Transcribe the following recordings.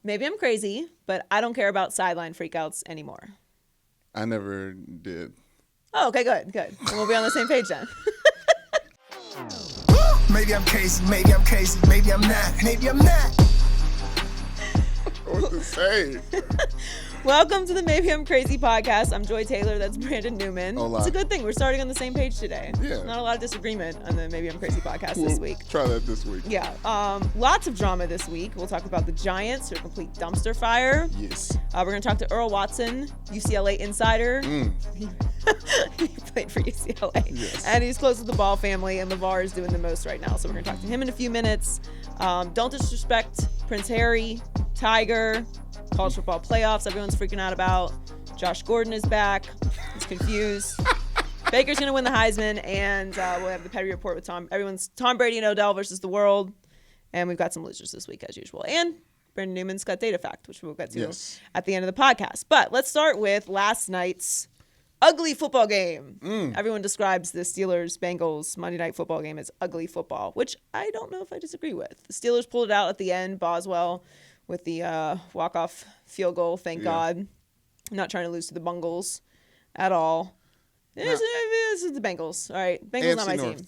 Maybe I'm crazy, but I don't care about sideline freakouts anymore. I never did. Oh, okay, good. And we'll be on the same page then. Maybe I'm crazy, maybe I'm not. What to say? Welcome to the Maybe I'm Crazy podcast. I'm Joy Taylor. That's Brandon Newman. Hola. It's a good thing. We're starting on the same page today. Yeah. Not a lot of disagreement on the Maybe I'm Crazy podcast this week. Try that this week. Yeah. Lots of drama this week. We'll talk about the Giants, their complete dumpster fire. Yes. We're going to talk to Earl Watson, UCLA insider. He played for UCLA. Yes. And he's close to the Ball family, and LaVar is doing the most right now. So we're going to talk to him in a few minutes. Don't disrespect Prince Harry, Tiger, college football playoffs everyone's freaking out about. Josh Gordon is back. He's confused. Baker's going to win the Heisman, and we'll have the petty report with Tom Brady and Odell versus the world. And we've got some losers this week, as usual. And Brandon Newman's got data fact, which we'll get to at the end of the podcast. But let's start with last night's ugly football game. Everyone describes the Steelers-Bengals Monday Night Football game as ugly football, which I don't know if I disagree with. The Steelers pulled it out at the end. Boswell with the walk-off field goal, thank God. I'm not trying to lose to the Bengals at all. This is the Bengals, all right? Bengals not my North. team.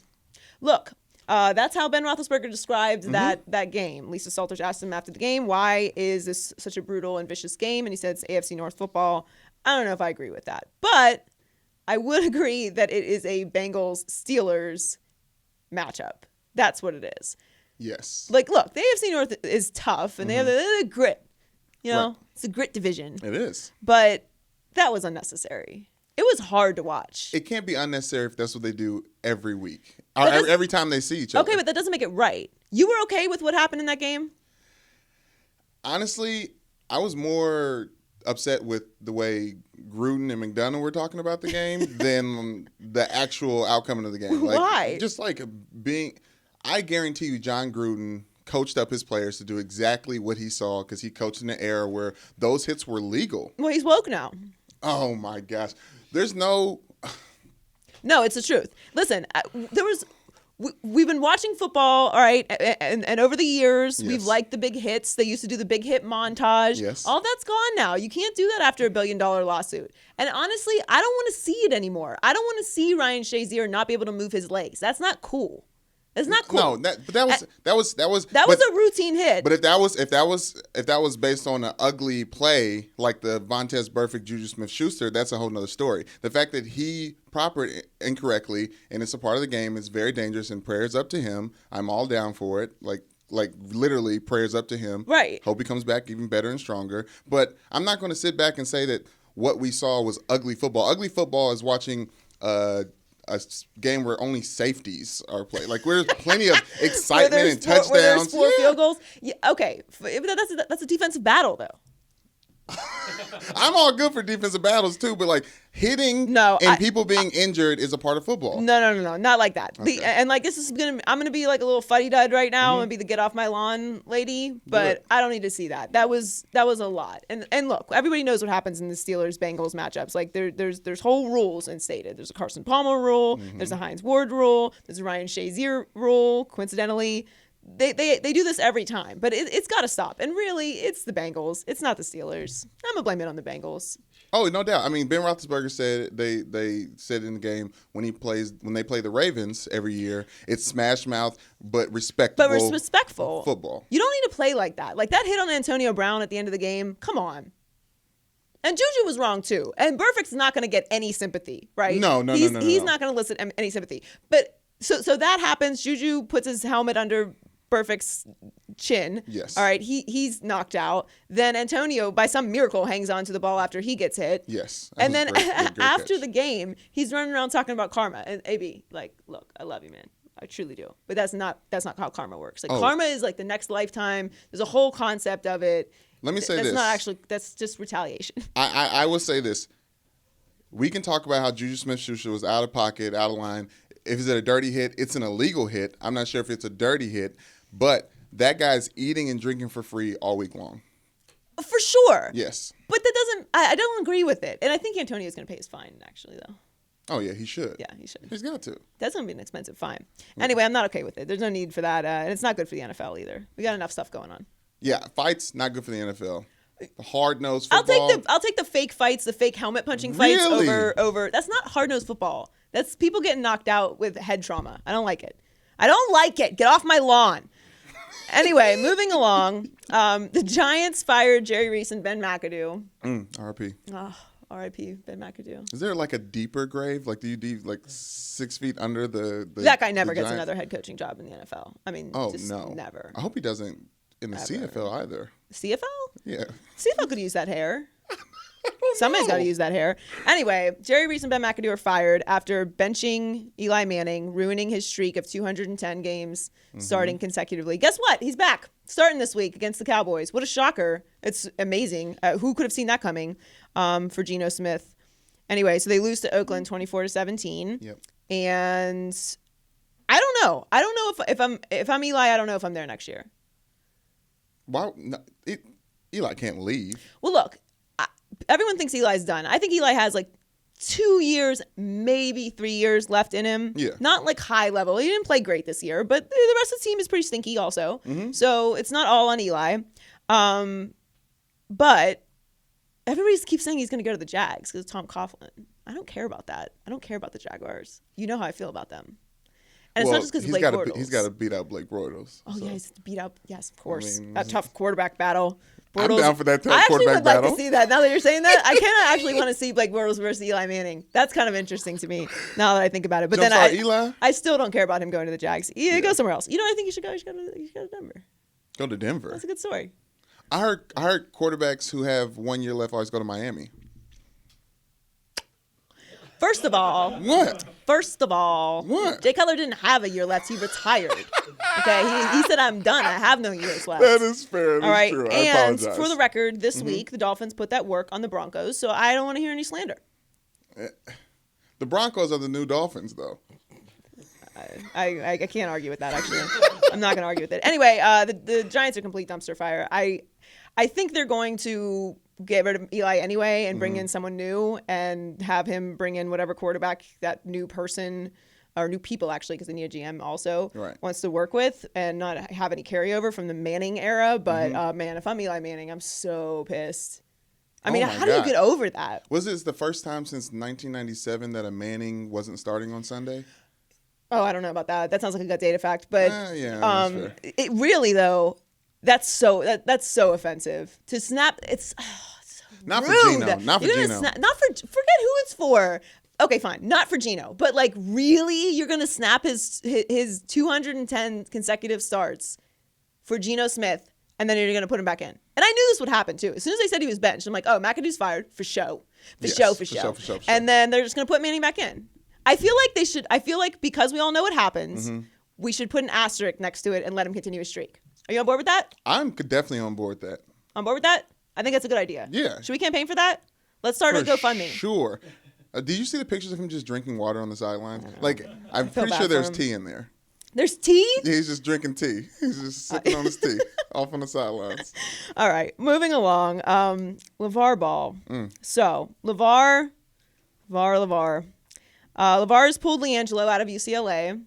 Look, that's how Ben Roethlisberger described that game. Lisa Salters asked him after the game, why is this such a brutal and vicious game? And he said it's AFC North football. I don't know if I agree with that. But I would agree that it is a Bengals-Steelers matchup. That's what it is. Yes. Like, look, the AFC North is tough, and they have the grit. You know, Right. It's a grit division. It is. But that was unnecessary. It was hard to watch. It can't be unnecessary if that's what they do every week. Or every time they see each other. Okay, but that doesn't make it right. You were okay with what happened in that game? Honestly, I was more upset with the way Gruden and McAdoo were talking about the game than the actual outcome of the game. Like, Why? Just like I guarantee you John Gruden coached up his players to do exactly what he saw because he coached in an era where those hits were legal. Well, he's woke now. Oh, my gosh. There's no... No, it's the truth. Listen, we've been watching football, all right, and over the years, we've liked the big hits. They used to do the big hit montage. Yes. All that's gone now. You can't do that after $1 billion lawsuit. And honestly, I don't want to see it anymore. I don't want to see Ryan Shazier not be able to move his legs. That's not cool. It's not cool. No, that was a routine hit. But if that was based on an ugly play like the Vontaze Burfict Juju Smith-Schuster, that's a whole nother story. The fact that he propered incorrectly and it's a part of the game is very dangerous. And prayers up to him. I'm all down for it. Like literally prayers up to him. Right. Hope he comes back even better and stronger. But I'm not going to sit back and say that what we saw was ugly football. Ugly football is watching a game where only safeties are played. Like, there's plenty of excitement and touchdowns. Where there's four field goals. Yeah, okay, that's a defensive battle, though. I'm all good for defensive battles, too, but, like, hitting people being injured is a part of football. No, not like that. Okay. I'm going to be like a little fuddy-dud right now. I'm going to be the get off my lawn lady, but I don't need to see that. That was a lot. And look, everybody knows what happens in the Steelers-Bengals matchups. Like, there's whole rules instated. There's a Carson Palmer rule. There's a Hines Ward rule. There's a Ryan Shazier rule, coincidentally. They do this every time, but it's got to stop. And really, it's the Bengals. It's not the Steelers. I'm going to blame it on the Bengals. Oh, no doubt. I mean, Ben Roethlisberger said they said in the game when they play the Ravens every year, it's smash mouth but respectable. But respectful football. You don't need to play like that. Like that hit on Antonio Brown at the end of the game. Come on. And Juju was wrong too. And Burfict's not going to get any sympathy, right? No. He's not going to elicit any sympathy. But so that happens. Juju puts his helmet under Burfict's chin. Yes. All right. He's knocked out. Then Antonio, by some miracle, hangs on to the ball after he gets hit. Yes. And then great after catch. the game, he's running around talking about karma. And AB, like, look, I love you, man. I truly do. But that's not how karma works. Like karma is like the next lifetime. There's a whole concept of it. Let me say that's this. Not actually. That's just retaliation. I will say this. We can talk about how Juju Smith-Schuster was out of pocket, out of line. If it's a dirty hit, it's an illegal hit. I'm not sure if it's a dirty hit, but that guy's eating and drinking for free all week long. For sure. Yes. But that doesn't. I don't agree with it, and I think Antonio's going to pay his fine. Actually, though. Oh yeah, he should. Yeah, he should. He's got to. That's going to be an expensive fine. Anyway, I'm not okay with it. There's no need for that, and it's not good for the NFL either. We got enough stuff going on. Yeah, fights not good for the NFL. The hard-nosed football. I'll take the fake fights, the fake helmet punching fights Really? over. That's not hard-nosed football. That's people getting knocked out with head trauma. I don't like it. I don't like it. Get off my lawn. Anyway, moving along. The Giants fired Jerry Reese and Ben McAdoo. R.I.P. Oh, R.I.P. Ben McAdoo. Is there like a deeper grave? Like, do you do like 6 feet under the that guy never the gets Giants? another head coaching job in the NFL. I mean, just no, never. I hope he doesn't in the CFL either. CFL? Yeah. CFL could use that hair. Somebody's got to use that hair. Anyway, Jerry Reese and Ben McAdoo are fired after benching Eli Manning, ruining his streak of 210 games starting consecutively. Guess what? He's back starting this week against the Cowboys. What a shocker. It's amazing. Who could have seen that coming for Geno Smith? Anyway, so they lose to Oakland 24-17. Yep. And I don't know. I don't know if I'm Eli, I don't know if I'm there next year. Why? No, Eli can't leave. Well, look, everyone thinks Eli's done. I think Eli has like 2 years, maybe 3 years left in him. Yeah. Not like high level. He didn't play great this year, but the rest of the team is pretty stinky also. So it's not all on Eli. But everybody keeps saying he's going to go to the Jags because Tom Coughlin. I don't care about that. I don't care about the Jaguars. You know how I feel about them. And it's not just because of Blake Bortles. He's got to beat out Blake Bortles. Oh, so. yeah, he's beat up. Yes, of course. I mean, that tough quarterback battle. I'm down for that I actually quarterback would battle. like to see that. Now that you're saying that, I kind of actually want to see Blake Bortles versus Eli Manning. That's kind of interesting to me now that I think about it. But Eli? I still don't care about him going to the Jags. Yeah, go somewhere else. You know what I think you should go? You should go to Denver. Go to Denver. That's a good story. I heard quarterbacks who have 1 year left always go to Miami. First of all, What? What? Jay Cutler didn't have a year left. He retired. Okay, he said, "I'm done. I have no years left." That is fair. All right, True. I and apologize. for the record, this week the Dolphins put that work on the Broncos, so I don't want to hear any slander. The Broncos are the new Dolphins, though. I can't argue with that, actually. I'm not going to argue with it. Anyway, the Giants are a complete dumpster fire. I think they're going to get rid of Eli anyway and bring in someone new and have him bring in whatever quarterback that new person or new people, actually, because they need a GM also wants to work with and not have any carryover from the Manning era. But, man, if I'm Eli Manning, I'm so pissed. I mean, how do you get over that? Was this the first time since 1997 that a Manning wasn't starting on Sunday? Oh, I don't know about that. That sounds like a gut data fact. But yeah, that's fair. It really, though, that's so offensive. To snap, it's so not rude. for Geno. Not for Geno. Forget who it's for. Okay, fine. Not for Geno. But, like, really? You're going to snap his 210 consecutive starts for Geno Smith, and then you're going to put him back in. And I knew this would happen, too. As soon as they said he was benched, I'm like, oh, McAdoo's fired. For show. For show. And then they're just going to put Manning back in. I feel like they should. I feel like because we all know what happens, we should put an asterisk next to it and let him continue his streak. Are you on board with that? I'm definitely on board with that. On board with that? I think that's a good idea. Yeah. Should we campaign for that? Let's start a GoFundMe. Sure. Did you see the pictures of him just drinking water on the sidelines? Like, I'm feel pretty bad sure for there's him. tea in there. There's tea? Yeah, he's just drinking tea. He's just sipping on his tea off on the sidelines. All right. Moving along. LaVar Ball. So, LaVar. LaVar has pulled LiAngelo out of UCLA,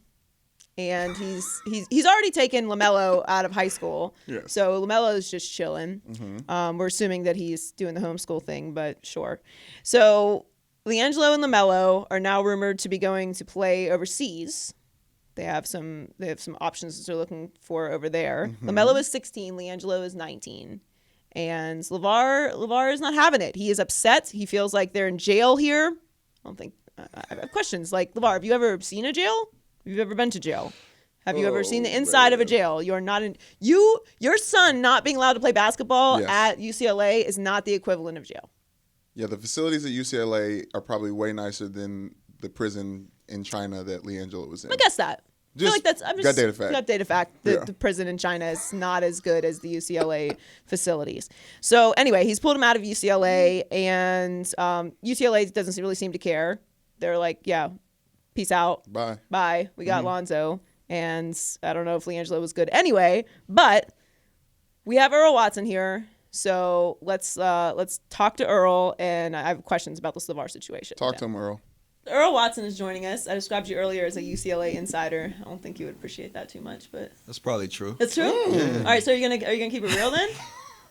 and he's already taken LaMelo out of high school. Yes. So LaMelo is just chilling. We're assuming that he's doing the homeschool thing, but sure. So LiAngelo and LaMelo are now rumored to be going to play overseas. They have some options that they're looking for over there. LaMelo is 16, LiAngelo is 19. And LaVar is not having it. He is upset. He feels like they're in jail here. I have questions like, LaVar, have you ever seen a jail? Have you ever been to jail? Have you ever seen the inside of a jail? You're not in your son not being allowed to play basketball at UCLA is not the equivalent of jail. Yeah, the facilities at UCLA are probably way nicer than the prison in China that LiAngelo was in. I guess that. I feel like that's gut data fact. Gut data fact. The prison in China is not as good as the UCLA facilities. So anyway, he's pulled him out of UCLA, and UCLA doesn't really seem to care. They're like, yeah, peace out. Bye. We got Lonzo. And I don't know if LiAngelo was good anyway, but we have Earl Watson here. So let's talk to Earl, and I have questions about this LaVar situation. Talk to him, Earl. Earl Watson is joining us. I described you earlier as a UCLA insider. I don't think you would appreciate that too much, but That's probably true. it's true. Yeah. All right, so are you gonna keep it real then?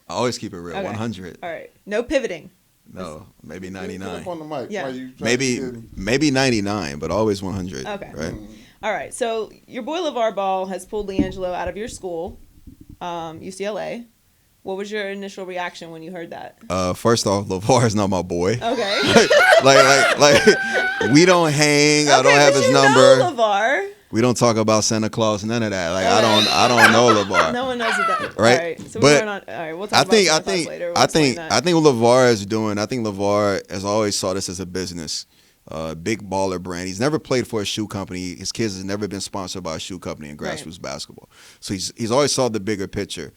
I always keep it real. Okay. 100. All right, no pivoting. No, maybe Put 99. up on the mic. Yeah. While you try Maybe to- maybe 99, but always 100. Okay. Right. All right, so your boy LaVar Ball has pulled LiAngelo out of your school, UCLA. What was your initial reaction when you heard that? First off, LaVar is not my boy. Okay. like we don't hang. I don't have but his you number. know LaVar. We don't talk about Santa Claus. None of that. Like I don't know LaVar. No one knows that. Right. All right. So But we're not. All right. We'll I talk think about Santa Claus later. We'll I explain think that. I think what LaVar is doing. I think LaVar has always saw this as a business. Big baller brand. He's never played for a shoe company. His kids has never been sponsored by a shoe company in grassroots basketball. So he's always saw the bigger picture.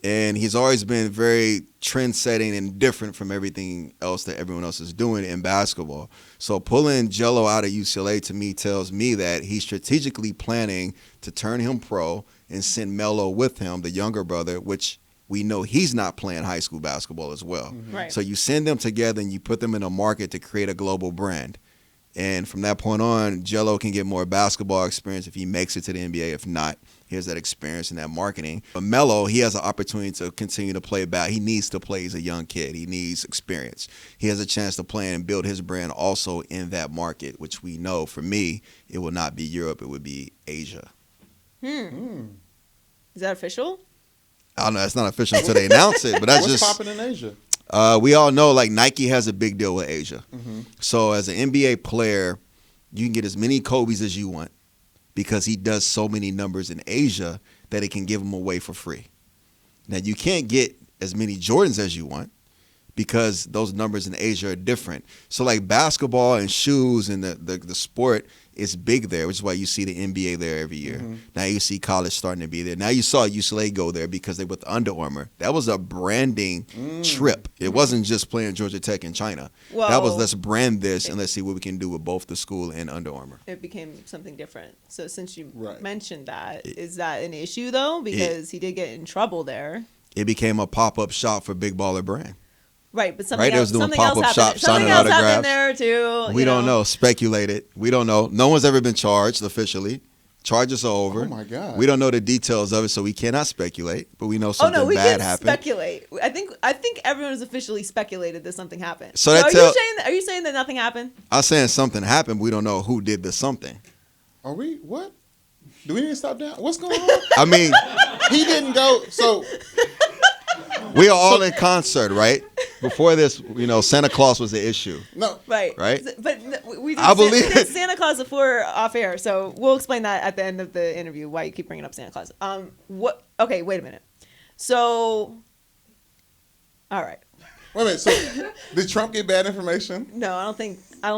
And he's always been very trend-setting and different from everything else that everyone else is doing in basketball. So pulling Jello out of UCLA to me tells me that he's strategically planning to turn him pro and send Melo with him, the younger brother, which we know he's not playing high school basketball as well. Right. So you send them together and you put them in a market to create a global brand. And from that point on, Jello can get more basketball experience if he makes it to the NBA. If not, he has that experience and that marketing. But Melo, he has an opportunity to continue to play back. He needs to play. He's a young kid. He needs experience. He has a chance to play and build his brand also in that market, which we know, for me, it will not be Europe. It would be Asia. Is that official? I don't know. It's not official until they announce it, but that's What's just... popping in Asia? We all know, like, Nike has a big deal with Asia. So as an NBA player, you can get as many Kobe's as you want because he does so many numbers in Asia that it can give them away for free. Now, you can't get as many Jordans as you want because those numbers in Asia are different. So, like, basketball and shoes and the sport is big there, which is why you see the NBA there every year. Now you see college starting to be there. Now you saw UCLA go there because they with Under Armour. That was a branding trip. It wasn't just playing Georgia Tech in China. Well, that was let's brand this and let's see what we can do with both the school and Under Armour. It became something different. So since you Right. mentioned that, is that an issue though? Because he did get in trouble there. It became a pop-up shop for Big Baller Brand. Right, but something Right, they else, was doing something else pop-up happened. shops, Something signing else autographs. happened there too. We don't know. Speculated. We don't know. No one's ever been charged officially. Charges are over. Oh my God. We don't know the details of it, so we cannot speculate. But we know Oh something no, we bad can happened. speculate. I think everyone has officially speculated that something happened. So that are tell- you saying that? Are you saying that nothing happened? I'm saying something happened. We don't know who did the something. Are we what? Do we need to stop down? What's going on? I mean, He didn't go. So we are all in concert, right? Before this, Santa Claus was the issue. no. Right. Right? But we did, I believe we did it. Santa Claus before off air, so we'll explain that at the end of the interview. Why you keep bringing up Santa Claus? What? Okay, wait a minute. So, all right. Wait a minute. So did Trump get bad information? No, I don't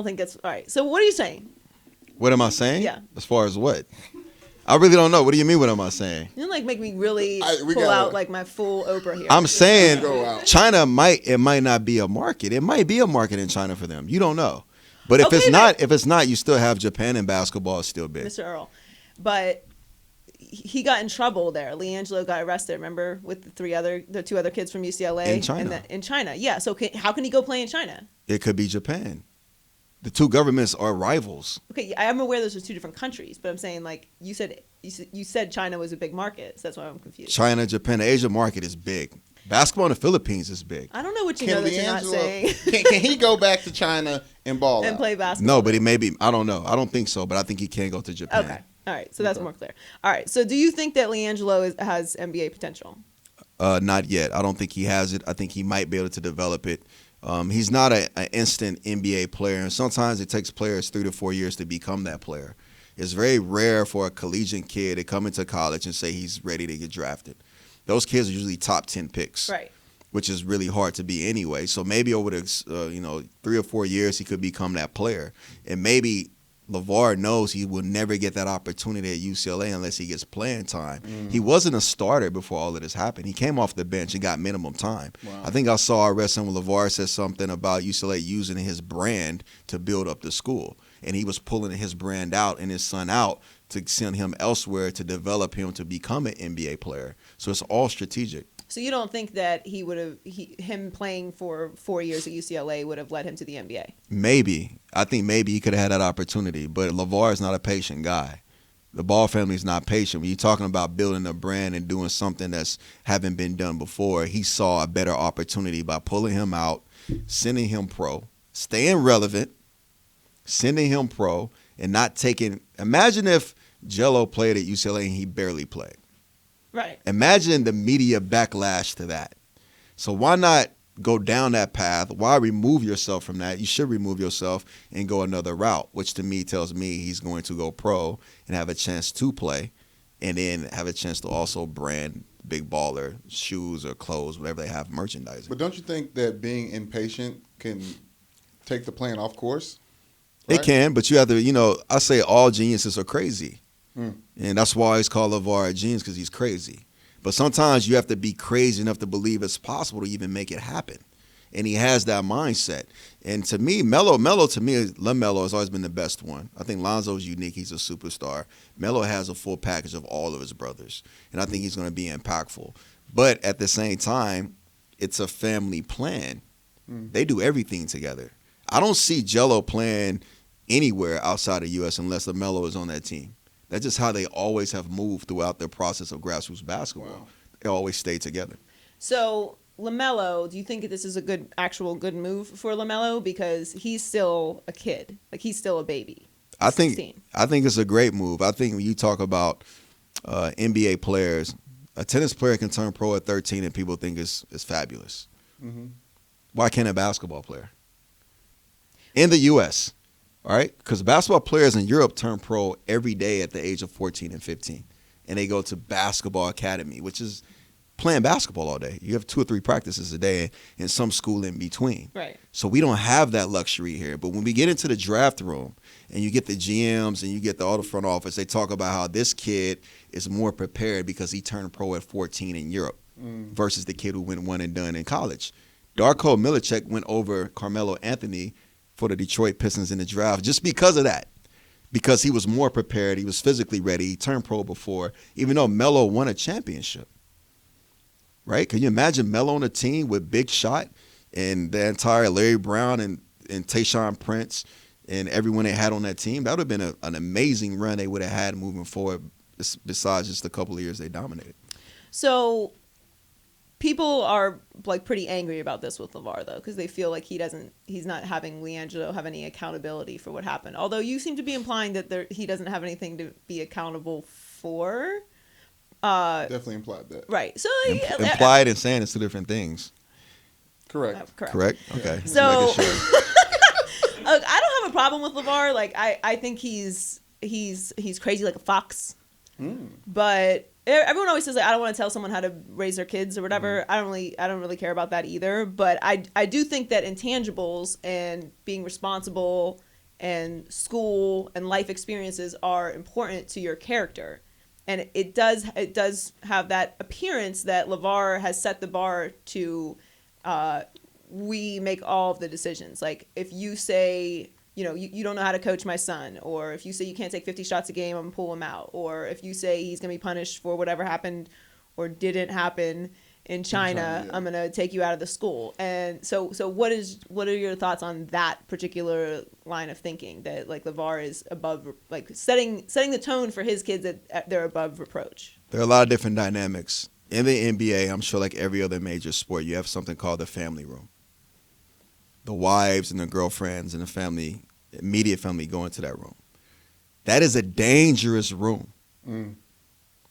think that's all right. So what are you saying? What am I saying? Yeah. As far as what? I really don't know. What do you mean? What am I saying? You don't make me really We pull gotta- out like my full Oprah here. I'm saying Go out. China might not be a market. It might be a market in China for them. You don't know. But if Okay, it's not, you still have Japan and basketball is still big. Mr. Earl, but he got in trouble there. LiAngelo got arrested. Remember with the two other kids from UCLA In China. in China. Yeah. So how can he go play in China? It could be Japan. The two governments are rivals. Okay, I'm aware those are two different countries, but I'm saying like you said China was a big market, so that's why I'm confused. China, Japan, the Asia market is big. Basketball in the Philippines is big. I don't know what you know that you're not saying. Can he go back to China and ball And out? play basketball. No, but he may be. I don't know. I don't think so, but I think he can go to Japan. Okay. All right. So that's more clear. All right. So do you think that LiAngelo has NBA potential? Not yet. I don't think he has it. I think he might be able to develop it. He's not an instant NBA player, and sometimes it takes players 3 to 4 years to become that player. It's very rare for a collegiate kid to come into college and say he's ready to get drafted. Those kids are usually top 10 picks, Right. which is really hard to be anyway. So maybe over the 3 or 4 years he could become that player, and maybe LaVar knows he will never get that opportunity at UCLA unless he gets playing time. He wasn't a starter before all of this happened. He came off the bench and got minimum time. Wow. I think I saw a wrestling with LaVar said something about UCLA using his brand to build up the school. And he was pulling his brand out and his son out to send him elsewhere to develop him to become an NBA player. So it's all strategic. So you don't think that him playing for 4 years at UCLA would have led him to the NBA? Maybe. I think maybe he could have had that opportunity, but LaVar is not a patient guy. The Ball family is not patient. When you're talking about building a brand and doing something that's haven't been done before, he saw a better opportunity by pulling him out, sending him pro, staying relevant, sending him pro, and not taking – imagine if Jello played at UCLA and he barely played. Right. Imagine the media backlash to that. So why not go down that path? Why remove yourself from that? You should remove yourself and go another route, which to me tells me he's going to go pro and have a chance to play and then have a chance to also brand Big Baller shoes or clothes, whatever they have merchandising. But don't you think that being impatient can take the plan off course? Right? It can, but you have to, I say all geniuses are crazy. And that's why he's called LaVar a genius, because he's crazy. But sometimes you have to be crazy enough to believe it's possible to even make it happen. And he has that mindset. And to me, LaMelo has always been the best one. I think Lonzo's unique. He's a superstar. Melo has a full package of all of his brothers. And I think he's going to be impactful. But at the same time, it's a family plan. They do everything together. I don't see Jello playing anywhere outside of U.S. unless LaMelo is on that team. That's just how they always have moved throughout the process of grassroots basketball. Wow. They always stay together. So LaMelo, do you think that this is a actual good move for LaMelo, because he's still a kid, like he's still a baby? I think 16. it's a great move. I think when you talk about NBA players, a tennis player can turn pro at 13 and people think it's fabulous. Why can't a basketball player? In the U.S., all right? Because basketball players in Europe turn pro every day at the age of 14 and 15. And they go to basketball academy, which is playing basketball all day. You have 2 or 3 practices a day and some school in between. Right. So we don't have that luxury here. But when we get into the draft room and you get the GMs and you get all the front office, they talk about how this kid is more prepared because he turned pro at 14 in Europe versus the kid who went one and done in college. Darko Milicic went over Carmelo Anthony for the Detroit Pistons in the draft just because of that. Because he was more prepared. He was physically ready. He turned pro before, even though Melo won a championship. Right? Can you imagine Melo on a team with Big Shot and the entire Larry Brown and Tayshaun Prince and everyone they had on that team? That would have been an amazing run they would have had moving forward, besides just a couple of years they dominated. So people are like pretty angry about this with LaVar, though, because they feel like he's not having LiAngelo have any accountability for what happened. Although you seem to be implying that he doesn't have anything to be accountable for. Definitely implied that. Right. So Implied and saying it's 2 different things. Correct. Correct? Okay. Just So making sure. Look, I don't have a problem with LaVar. Like I think he's crazy like a fox. But everyone always says like, I don't want to tell someone how to raise their kids or whatever. I don't really care about that either. But I do think that intangibles and being responsible and school and life experiences are important to your character. And it does have that appearance that LaVar has set the bar to we make all of the decisions. Like if you say, you don't know how to coach my son, or if you say you can't take 50 shots a game, I'm going to pull him out. Or if you say he's going to be punished for whatever happened or didn't happen in China, I'm going to take you out of the school. And so what are your thoughts on that particular line of thinking, that like LaVar is above, like setting the tone for his kids that they're above reproach? There are a lot of different dynamics. In the NBA, I'm sure like every other major sport, you have something called the family room. The wives and the girlfriends and the family, immediate family go into that room. That is a dangerous room.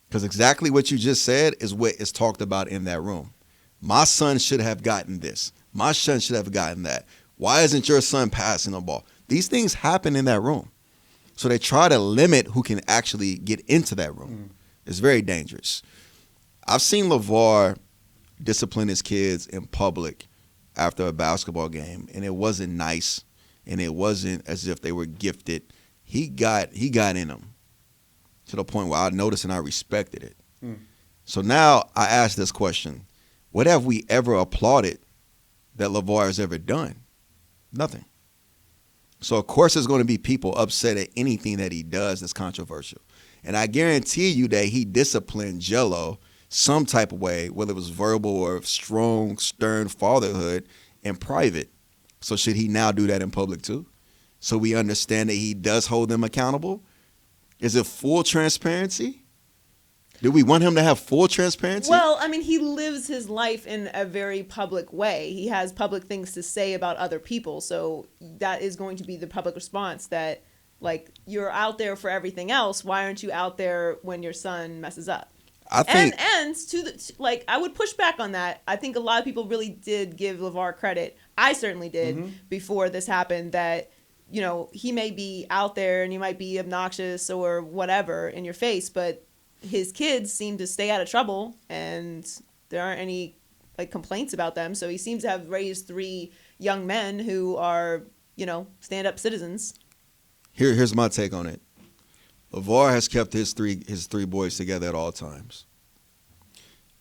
Because exactly what you just said is what is talked about in that room. My son should have gotten this. My son should have gotten that. Why isn't your son passing the ball? These things happen in that room. So they try to limit who can actually get into that room. It's very dangerous. I've seen LaVar discipline his kids in public after a basketball game, and it wasn't nice, and it wasn't as if they were gifted. He got in them to the point where I noticed and I respected it. So now I ask this question: what have we ever applauded that LaVar has ever done? Nothing. So of course there's going to be people upset at anything that he does that's controversial. And I guarantee you that he disciplined Jello some type of way, whether it was verbal or strong, stern fatherhood in private. So should he now do that in public too? So we understand that he does hold them accountable? Is it full transparency? Do we want him to have full transparency? Well, I mean, he lives his life in a very public way. He has public things to say about other people. So that is going to be the public response that, like, you're out there for everything else. Why aren't you out there when your son messes up? I think, and like, I would push back on that. I think a lot of people really did give LaVar credit. I certainly did before this happened, that, you know, he may be out there and he might be obnoxious or whatever in your face, but his kids seem to stay out of trouble and there aren't any like complaints about them. So he seems to have raised 3 young men who are, you know, stand-up citizens. here's my take on it. LaVar has kept his three boys together at all times.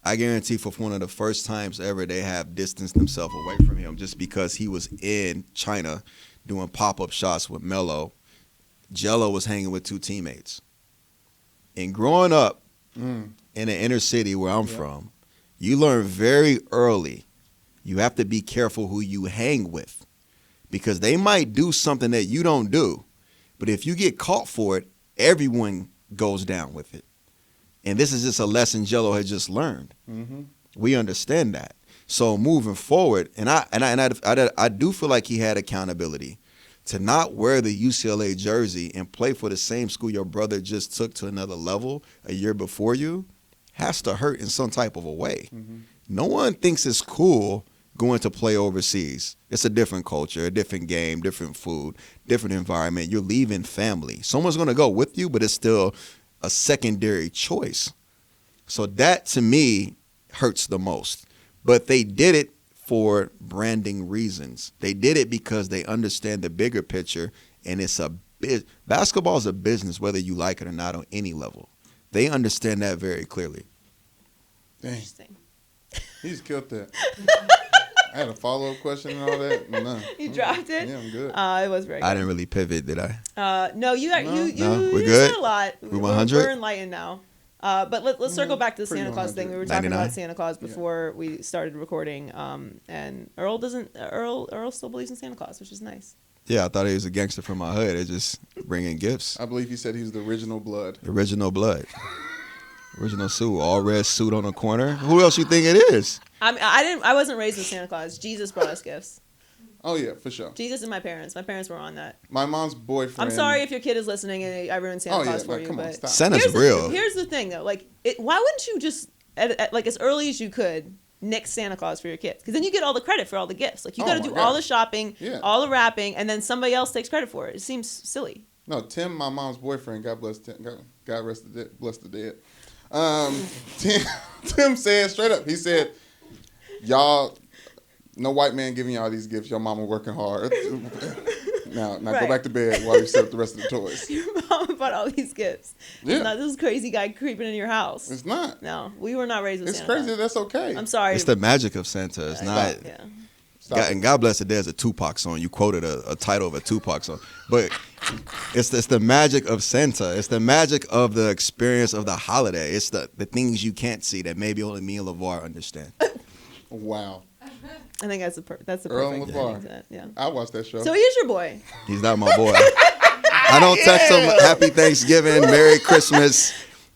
I guarantee for one of the first times ever they have distanced themselves away from him just because he was in China doing pop-up shots with Melo. Jello was hanging with 2 teammates. And growing up in the inner city where I'm from, you learn very early you have to be careful who you hang with because they might do something that you don't do. But if you get caught for it, everyone goes down with it. And this is just a lesson Jello had just learned. We understand that. So moving forward, and I do feel like he had accountability. To not wear the UCLA jersey and play for the same school your brother just took to another level a year before you has to hurt in some type of a way. No one thinks it's cool going to play overseas. It's a different culture, a different game, different food, different environment. You're leaving family. Someone's going to go with you, but it's still a secondary choice. So that, to me, hurts the most. But they did it for branding reasons. They did it because they understand the bigger picture, and it's basketball is a business, whether you like it or not, on any level. They understand that very clearly. Dang, Interesting. he's killed that. I had a follow-up question and all that. No. You dropped it? Yeah, I'm good. It was very good. I didn't really pivot, did I? No, you we're you good? said a lot. We 100? We're enlightened now. But let's circle back to the Pretty Santa Claus 100. thing. We were talking 99? about Santa Claus before we started recording. And Earl still believes in Santa Claus, which is nice. Yeah, I thought he was a gangster from my hood. It's just bringing gifts. I believe he said he was the original blood. Original blood. Original suit. All red suit on the corner. Who else you think it is? I wasn't raised with Santa Claus. Jesus brought us gifts. Oh, yeah, for sure. Jesus and my parents. My parents were on that. My mom's boyfriend. I'm sorry if your kid is listening and I ruined Santa Claus for you. Come on, but stop. Santa's real. Here's the thing, though. Like, why wouldn't you just, like, as early as you could, nix Santa Claus for your kids? Because then you get all the credit for all the gifts. Like, you got to do all the shopping, all the wrapping, and then somebody else takes credit for it. It seems silly. No, Tim, my mom's boyfriend, God bless Tim, God rest the dead, bless the dead. Tim said straight up, he said, y'all, no white man giving y'all these gifts. Your mama working hard. Now Right. go back to bed while you set up the rest of the toys. Your mom bought all these gifts. Yeah. It's not this crazy guy creeping in your house. It's not. No, we were not raised with It's Santa crazy. Claus. That's okay. I'm sorry. It's the magic of Santa. It's not. Yeah. Stop. And God bless it. There's a Tupac song. You quoted a title of a Tupac song, but it's the magic of Santa. It's the magic of the experience of the holiday. It's the things you can't see that maybe only me and LaVar understand. Wow. I think that's the Earl and perfect LaVar. thing to that. Yeah. I watched that show. So he is your boy. He's not my boy. I don't text him Happy Thanksgiving, Merry Christmas.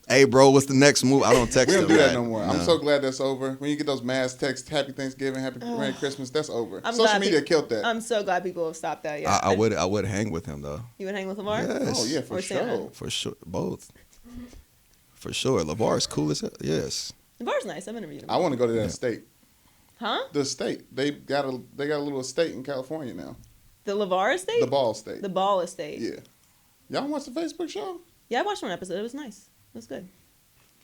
Hey, bro, what's the next move? I don't text We him. don't do that no more. I'm so glad that's over. When you get those mass texts, Happy Thanksgiving, Happy Merry Christmas, that's over. Social media killed that. I'm so glad people have stopped that. Yeah. I would hang with him though. You would hang with LaVar? Yes. Oh yeah, for Or Santa. sure. For sure, both. For sure, LaVar is cool as hell. Yes. LaVar's nice. I've interviewed him. I want to go to that state. Huh? The estate. They got a little estate in California now. The LaVar estate? The Ball State. The Ball estate. Yeah. Y'all watch the Facebook show? Yeah, I watched one episode. It was nice. It was good.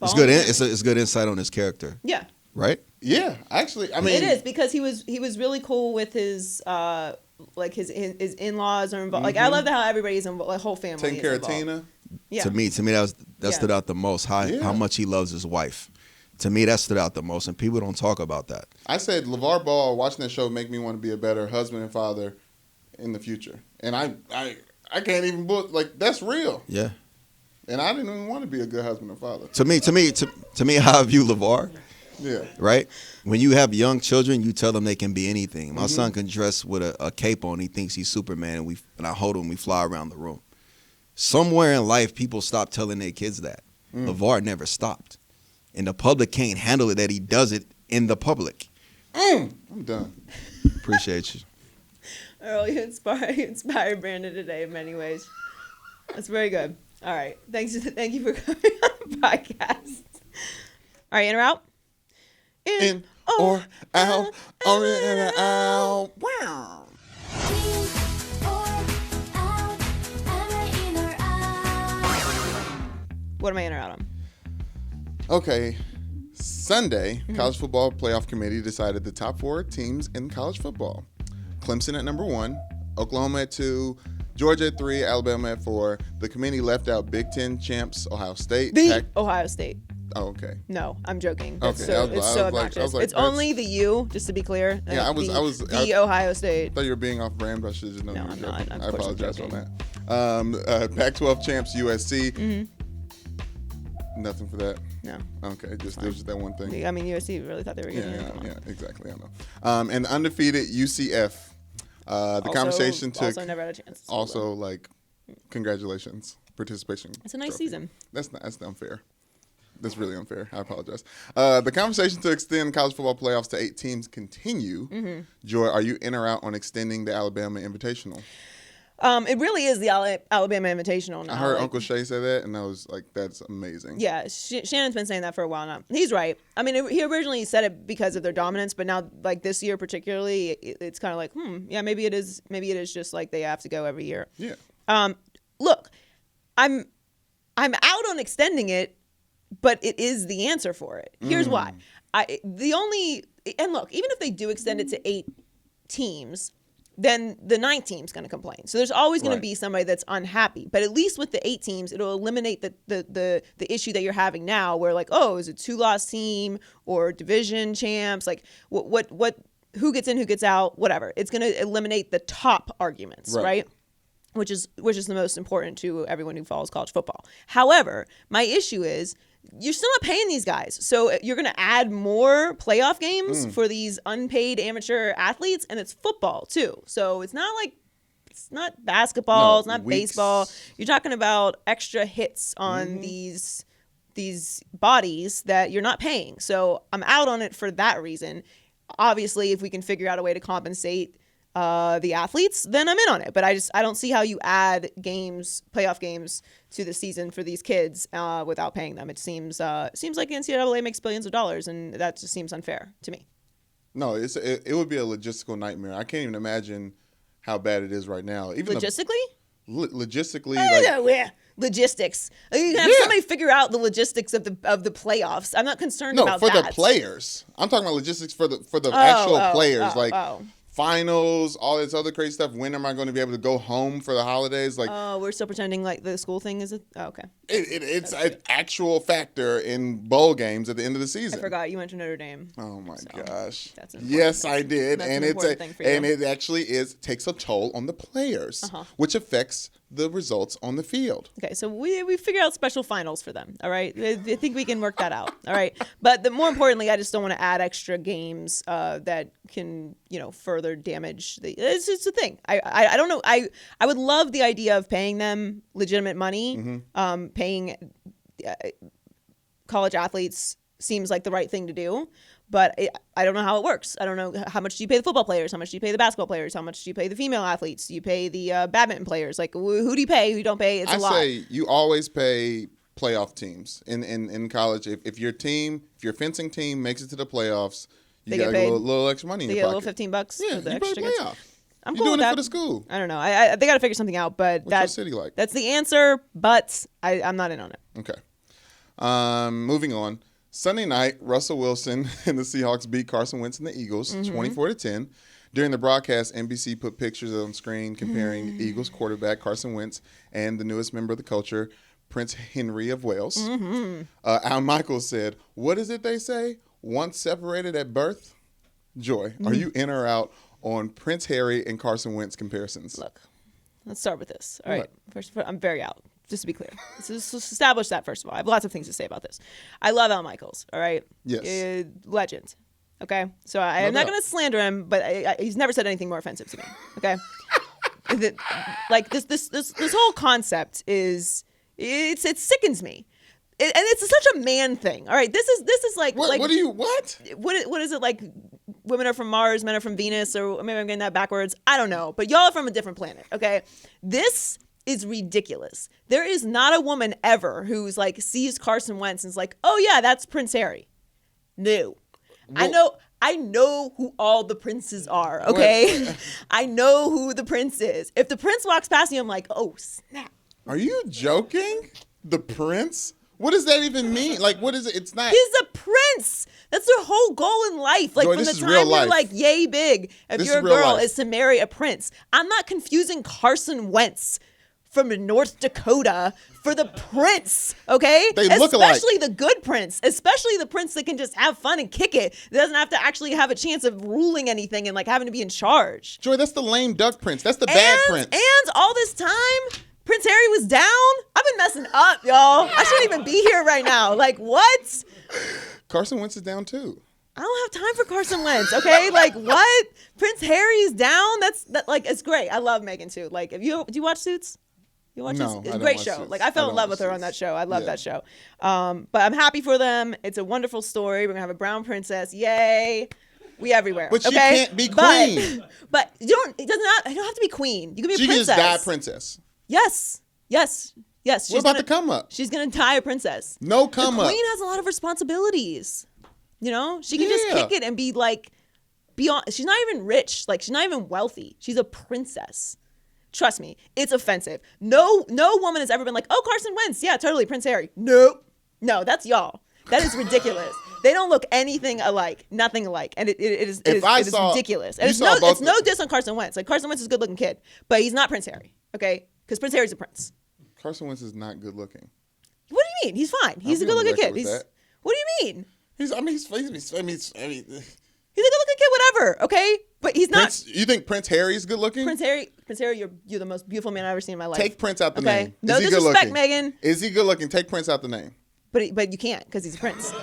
It's Ball good. and- It's good insight on his character, Yeah. right? Yeah, actually, I mean, It is because he was really cool with his like his in-laws are involved. Like I love how everybody's involved, like whole family. taking is care involved. of Tina. Yeah. To me, that Yeah. stood out the most. How much he loves his wife. To me, that stood out the most, and people don't talk about that. I said LaVar Ball watching that show make me want to be a better husband and father in the future, and I can't even book like that's real. Yeah. And I didn't even want to be a good husband and father. To me, how I view LaVar. Yeah. Right? When you have young children, you tell them they can be anything. My son can dress with a cape on. He thinks he's Superman, and I hold him. We fly around the room. Somewhere in life, people stop telling their kids that. LaVar never stopped. And the public can't handle it that he does it in the public. I'm done. Appreciate you. Earl, you inspired Brandon today in many ways. That's very good. All right. Thank you for coming on the podcast. All right, in or out? In or out, on in or out. Wow. What am I in or out on? Okay. Sunday, College Football Playoff Committee decided the top 4 teams in college football. Clemson at number 1, Oklahoma at 2, Georgia at 3, Alabama at 4. The committee left out Big Ten champs Ohio State. Ohio State. Oh, okay. No, I'm joking. Okay, It's so obnoxious. It's only the U, just to be clear. Yeah, I was Ohio State. I thought you were being off brand, but I should have known. No, you were I'm not. joking. Of I course I'm apologize joking. on that. Pac-12 champs USC. Nothing for that. No. Okay, there's just that one thing. I mean, USC really thought they were getting it. Yeah, exactly. I know. And the undefeated UCF. Conversation took. Also never had a chance. Also, congratulations, participation. It's a nice trophy. season. That's unfair. That's really unfair. I apologize. The conversation to extend college football playoffs to 8 teams continue. Joy, are you in or out on extending the Alabama Invitational? It really is the Alabama Invitational now. I heard Uncle Shay say that, and I was like, that's amazing. Yeah, Shannon's been saying that for a while now. He's right. I mean, he originally said it because of their dominance, but now, this year particularly, it's kind of like, yeah, maybe it is just like they have to go every year. Yeah. Look, I'm out on extending it, but it is the answer for it. Here's why. And look, even if they do extend it to 8 teams, then the 9th team's going to complain. So there's always going to be somebody that's unhappy. But at least with the 8 teams, it'll eliminate the issue that you're having now, where is it 2-loss team or division champs? Who gets in, who gets out, whatever. It's going to eliminate the top arguments, right? Which is the most important to everyone who follows college football. However, my issue is you're still not paying these guys. So you're going to add more playoff games for these unpaid amateur athletes, and it's football too. So it's not basketball, it's not baseball. You're talking about extra hits on these bodies that you're not paying. So I'm out on it for that reason. Obviously, if we can figure out a way to compensate the athletes, then I'm in on it. But I don't see how you add playoff games to the season for these kids without paying them. It seems like NCAA makes billions of dollars, and that just seems unfair to me. No, it would be a logistical nightmare. I can't even imagine how bad it is right now. Even Logistically? Logistically, logistics. You can have somebody figure out the logistics of the playoffs. I'm not concerned about that. No, for the players. I'm talking about logistics for the actual players. Finals, all this other crazy stuff. When am I going to be able to go home for the holidays? We're still pretending like the school thing is okay. It's an actual factor in bowl games at the end of the season. I forgot you went to Notre Dame. Oh my gosh! That's yes, I did, that's and it actually takes a toll on the players, which affects the results on the field. Okay, so we figured out special finals for them. All right, I think we can work that out. All right, but more importantly, I just don't want to add extra games that can further damage it's just a thing. I don't know. I would love the idea of paying them legitimate money. Paying college athletes seems like the right thing to do, but I don't know how it works. I don't know how much do you pay the football players, how much do you pay the basketball players, how much do you pay the female athletes, do you pay the badminton players? Who do you pay, who you don't pay? It's a lot. I say you always pay playoff teams in college. If your fencing team makes it to the playoffs, you got a little extra money in your pocket. They get a little $15 for the extra tickets. Playoff. I'm You're cool doing with it that. for the school. I don't know. They got to figure something out, but What's your city like? That's the answer, but I'm not in on it. Okay. Moving on. Sunday night, Russell Wilson and the Seahawks beat Carson Wentz and the Eagles 24-10. During the broadcast, NBC put pictures on screen comparing Eagles quarterback Carson Wentz and the newest member of the culture, Prince Henry of Wales. Al Michaels said, "What is it they say? Once separated at birth?" Joy, are you in or out on Prince Harry and Carson Wentz comparisons? Look, let's start with this. All right. First, I'm very out. Just to be clear. Let's establish that first of all. I have lots of things to say about this. I love Al Michaels, all right? Yes. Legend. Okay? So I'm not going to slander him, but he's never said anything more offensive to me. Okay? Like this whole concept is it sickens me. And it's such a man thing. All right? This is like what is it like women are from Mars, men are from Venus, or maybe I'm getting that backwards. I don't know. But y'all are from a different planet, okay? This is ridiculous. There is not a woman ever who's like sees Carson Wentz and is like, oh yeah, that's Prince Harry. No. Well, I know who all the princes are, okay? I know who the prince is. If the prince walks past me, I'm like, oh, snap. Are you joking? The prince? What does that even mean? Like, what is it? It's not. He's a prince. That's their whole goal in life. Like, Joy, from the time you're like, yay big, if you're a girl, is to marry a prince. I'm not confusing Carson Wentz from North Dakota for the prince, okay? They look alike. Especially the good prince. Especially the prince that can just have fun and kick it. That doesn't have to actually have a chance of ruling anything and like having to be in charge. Joy, that's the lame duck prince. That's the bad prince. And all this time, Prince Harry was down. I've been messing up, y'all. I shouldn't even be here right now. Like, what? Carson Wentz is down too. I don't have time for Carson Wentz, okay? Like, what? Prince Harry's down? Like, it's great. I love Megan too. Like, do you watch Suits? You watch No, It's I a don't great watch show. Suits. Like, I fell in love with her on that show. I love that show. But I'm happy for them. It's a wonderful story. We're gonna have a brown princess. Yay. We everywhere. But okay? she can't be queen. But you don't. You don't have to be queen. You can be a She princess. just died princess. Yes. She's What about the come up? She's gonna die a princess. No come the up. queen has a lot of responsibilities. You know, she can just kick it and be like, beyond. She's not even rich. Like, she's not even wealthy. She's a princess. Trust me, it's offensive. No woman has ever been like, oh, Carson Wentz, yeah, totally, Prince Harry. Nope. No, that's y'all. That is ridiculous. They don't look anything alike, nothing alike, and it is ridiculous. And it's no diss on Carson Wentz. Like, Carson Wentz is a good looking kid, but he's not Prince Harry, okay? Because Prince Harry's a prince. Carson Wentz is not good looking. What do you mean? He's fine. He's a good looking kid. What do you mean? He's a good looking kid, whatever, okay? But he's not. You think Prince Harry is good looking? Prince Harry, you're the most beautiful man I've ever seen in my life. Take Prince out the name. No disrespect, Megan. Is he good looking? Take Prince out the name. But you can't because he's a prince.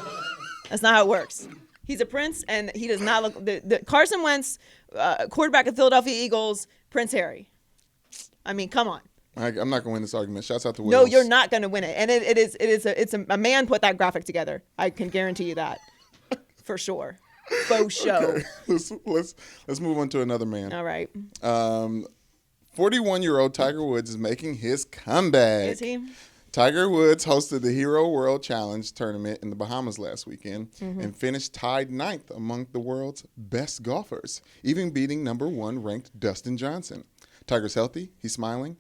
That's not how it works. He's a prince, and he does not look. The Carson Wentz, quarterback of Philadelphia Eagles, Prince Harry. I mean, come on. I'm not going to win this argument. Shouts out to Wills. No, you're not going to win it, and it's a man put that graphic together. I can guarantee you that, for sure. Faux show. Okay. Let's move on to another man. All right. 41-year-old Tiger Woods is making his comeback. Is he? Tiger Woods hosted the Hero World Challenge tournament in the Bahamas last weekend and finished tied 9th among the world's best golfers, even beating number 1 ranked Dustin Johnson. Tiger's healthy. He's smiling.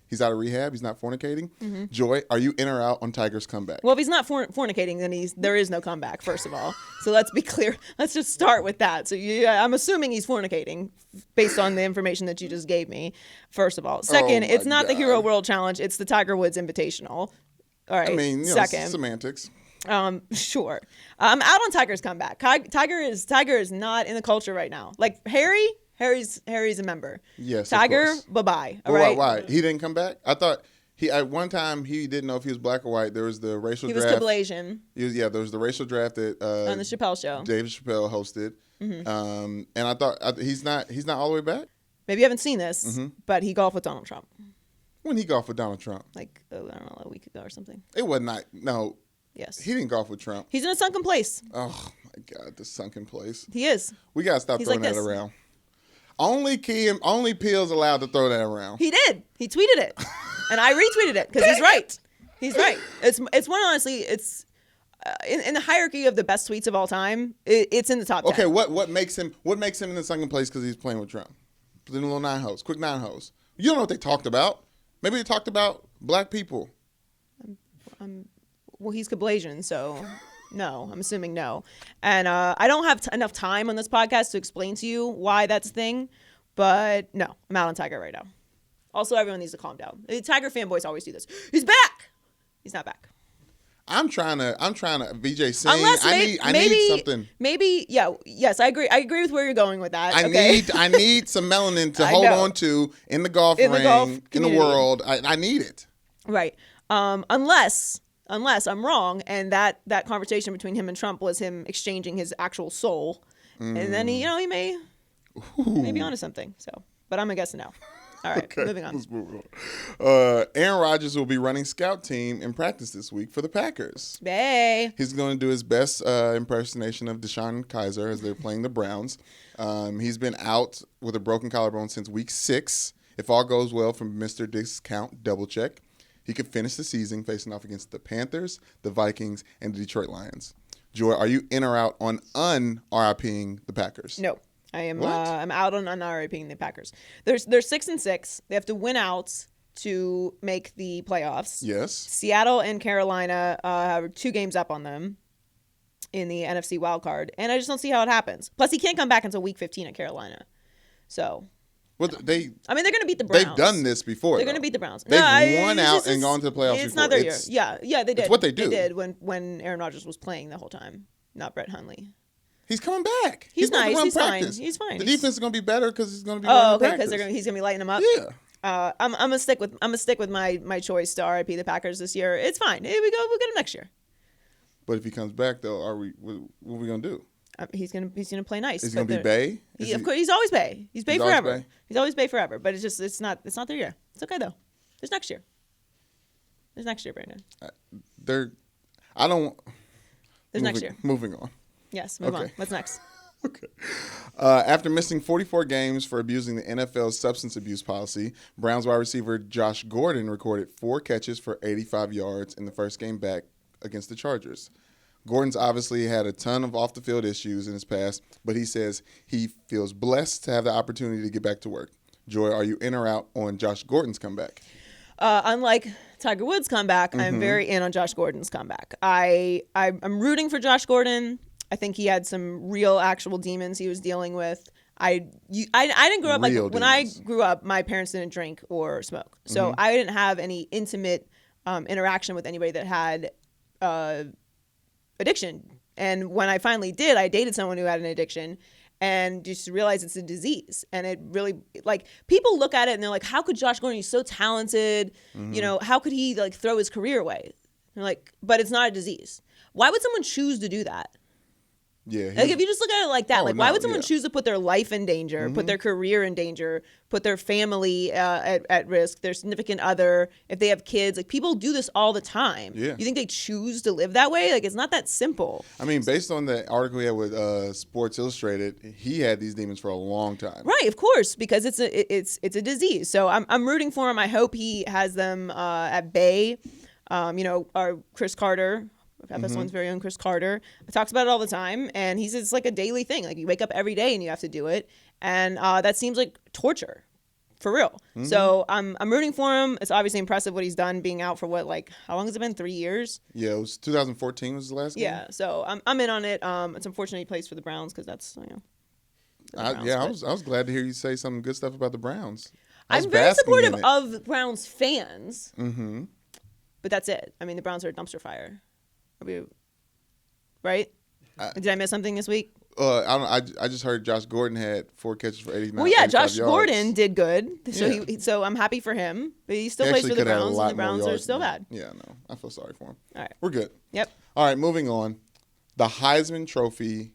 He's out of rehab. He's not fornicating. Joy, are you in or out on Tiger's comeback? Well, if he's not fornicating, then there is no comeback, first of all. So let's be clear. Let's just start with that. So I'm assuming he's fornicating based on the information that you just gave me, first of all. Second, it's not the Hero World Challenge. It's the Tiger Woods Invitational. All right. I mean, second. Semantics. Sure. I'm out on Tiger's comeback. Tiger is not in the culture right now. Like Harry's a member. Yes. Tiger, bye-bye. All right. Why? He didn't come back? I thought at one time he didn't know if he was black or white. There was the racial draft. He was Cablasian. There was the racial draft that on the Chappelle show. David Chappelle hosted. And I thought he's not all the way back. Maybe you haven't seen this, but he golfed with Donald Trump. When he golfed with Donald Trump? Like, I don't know, a week ago or something. It was not. No. Yes. He didn't golf with Trump. He's in a sunken place. Oh my God, the sunken place. He is. We gotta stop throwing that around. Only Peel's allowed to throw that around. He did. He tweeted it, and I retweeted it because he's right. He's right. It's one, honestly. It's in the hierarchy of the best tweets of all time. It's in the top 10. Okay, what makes him in the second place? Because he's playing with Trump. The little quick nine hoes. You don't know what they talked about. Maybe they talked about black people. Well, he's Cablasian, so no. I'm assuming no. And I don't have enough time on this podcast to explain to you why that's a thing. But no, I'm out on Tiger right now. Also, everyone needs to calm down. The Tiger fanboys always do this. He's back. He's not back. I'm trying to VJ sing. Unless I need something. Maybe, yes, I agree. I agree with where you're going with that. I need some melanin to hold on to in the golf ring, in the world. I need it. Right. Unless I'm wrong, and that conversation between him and Trump was him exchanging his actual soul, and then he may be onto something. So, but I'm gonna guess no. All right, Okay, moving on. let's move on. Aaron Rodgers will be running scout team in practice this week for the Packers. Bay. He's going to do his best impersonation of Deshaun Kaiser as they're playing the Browns. He's been out with a broken collarbone since week 6. If all goes well from Mr. Discount Double Check, he could finish the season facing off against the Panthers, the Vikings, and the Detroit Lions. Joy, are you in or out on un-RIPing the Packers? No. I am. What? I'm out on RIPing the Packers. They're 6-6. They have to win out to make the playoffs. Yes. Seattle and Carolina have 2 games up on them in the NFC wild card, and I just don't see how it happens. Plus, he can't come back until week 15 at Carolina. So. Well, they're going to beat the Browns. They've done this before. They're going to beat the Browns. They've won out and gone to the playoffs It's before. not their year. Yeah, they did. It's what they do. They did when Aaron Rodgers was playing the whole time, not Brett Hundley. He's coming back. He's supposed to nice. run He's practice. fine. He's fine. The defense is going to be better because he's going to be Oh, running okay, practice. because he's going to be lighting them up. Yeah. I'm gonna stick with my choice to RIP the Packers this year. It's fine. Here we go. We'll get him next year. But if he comes back, though, what are we going to do? He's gonna play nice. Is he going to be Bay? Of course, he's always Bay. He's Bay He's always forever. Bay? He's always Bay forever. But it's not their year. It's okay though. There's next year. There's next year, Brandon. There's next year. Moving on. Yes, move on. What's next? Okay. After missing 44 games for abusing the NFL's substance abuse policy, Browns wide receiver Josh Gordon recorded 4 catches for 85 yards in the first game back against the Chargers. Gordon's obviously had a ton of off-the-field issues in his past, but he says he feels blessed to have the opportunity to get back to work. Joy, are you in or out on Josh Gordon's comeback? Unlike Tiger Woods' comeback, I'm very in on Josh Gordon's comeback. I'm rooting for Josh Gordon. I think he had some real, actual demons he was dealing with. I didn't grow up like Real when I demons. grew up. My parents didn't drink or smoke, so I didn't have any intimate interaction with anybody that had addiction. And when I finally did, I dated someone who had an addiction, and just realized it's a disease. And it really, like, people look at it and they're like, "How could Josh Gordon? He's so talented. You know, how could he like throw his career away?" They're like, but it's not a disease. Why would someone choose to do that? Yeah. Like, if you just look at it like that, why would someone yeah. choose to put their life in danger, put their career in danger, put their family at risk, their significant other, if they have kids? Like, people do this all the time. Yeah. You think they choose to live that way? Like, it's not that simple. I mean, based on the article he had with Sports Illustrated, he had these demons for a long time. Right, of course, because it's a disease. So I'm rooting for him. I hope he has them at bay. Our Chris Carter, FS1's very own Chris Carter, talks about it all the time, and he says it's like a daily thing. Like, you wake up every day and you have to do it, and that seems like torture, for real. So I'm rooting for him. It's obviously impressive what he's done, being out for how long has it been? 3 years? Yeah, it was 2014 was the last game. Yeah. So I'm in on it. It's unfortunate he plays for the Browns because that's I was glad to hear you say some good stuff about the Browns. I'm very supportive of Browns fans. Mm-hmm. But that's it. I mean, the Browns are a dumpster fire. Right? Did I miss something this week? I just heard Josh Gordon had 4 catches for 89. Well, yeah, 85 Josh yards. Gordon did good. So Yeah. so I'm happy for him. But he still He plays actually for the could have had a Browns, lot and the more Browns are yards still than bad. that. Yeah, no, I feel sorry for him. All right. We're good. Yep. All right, moving on. The Heisman Trophy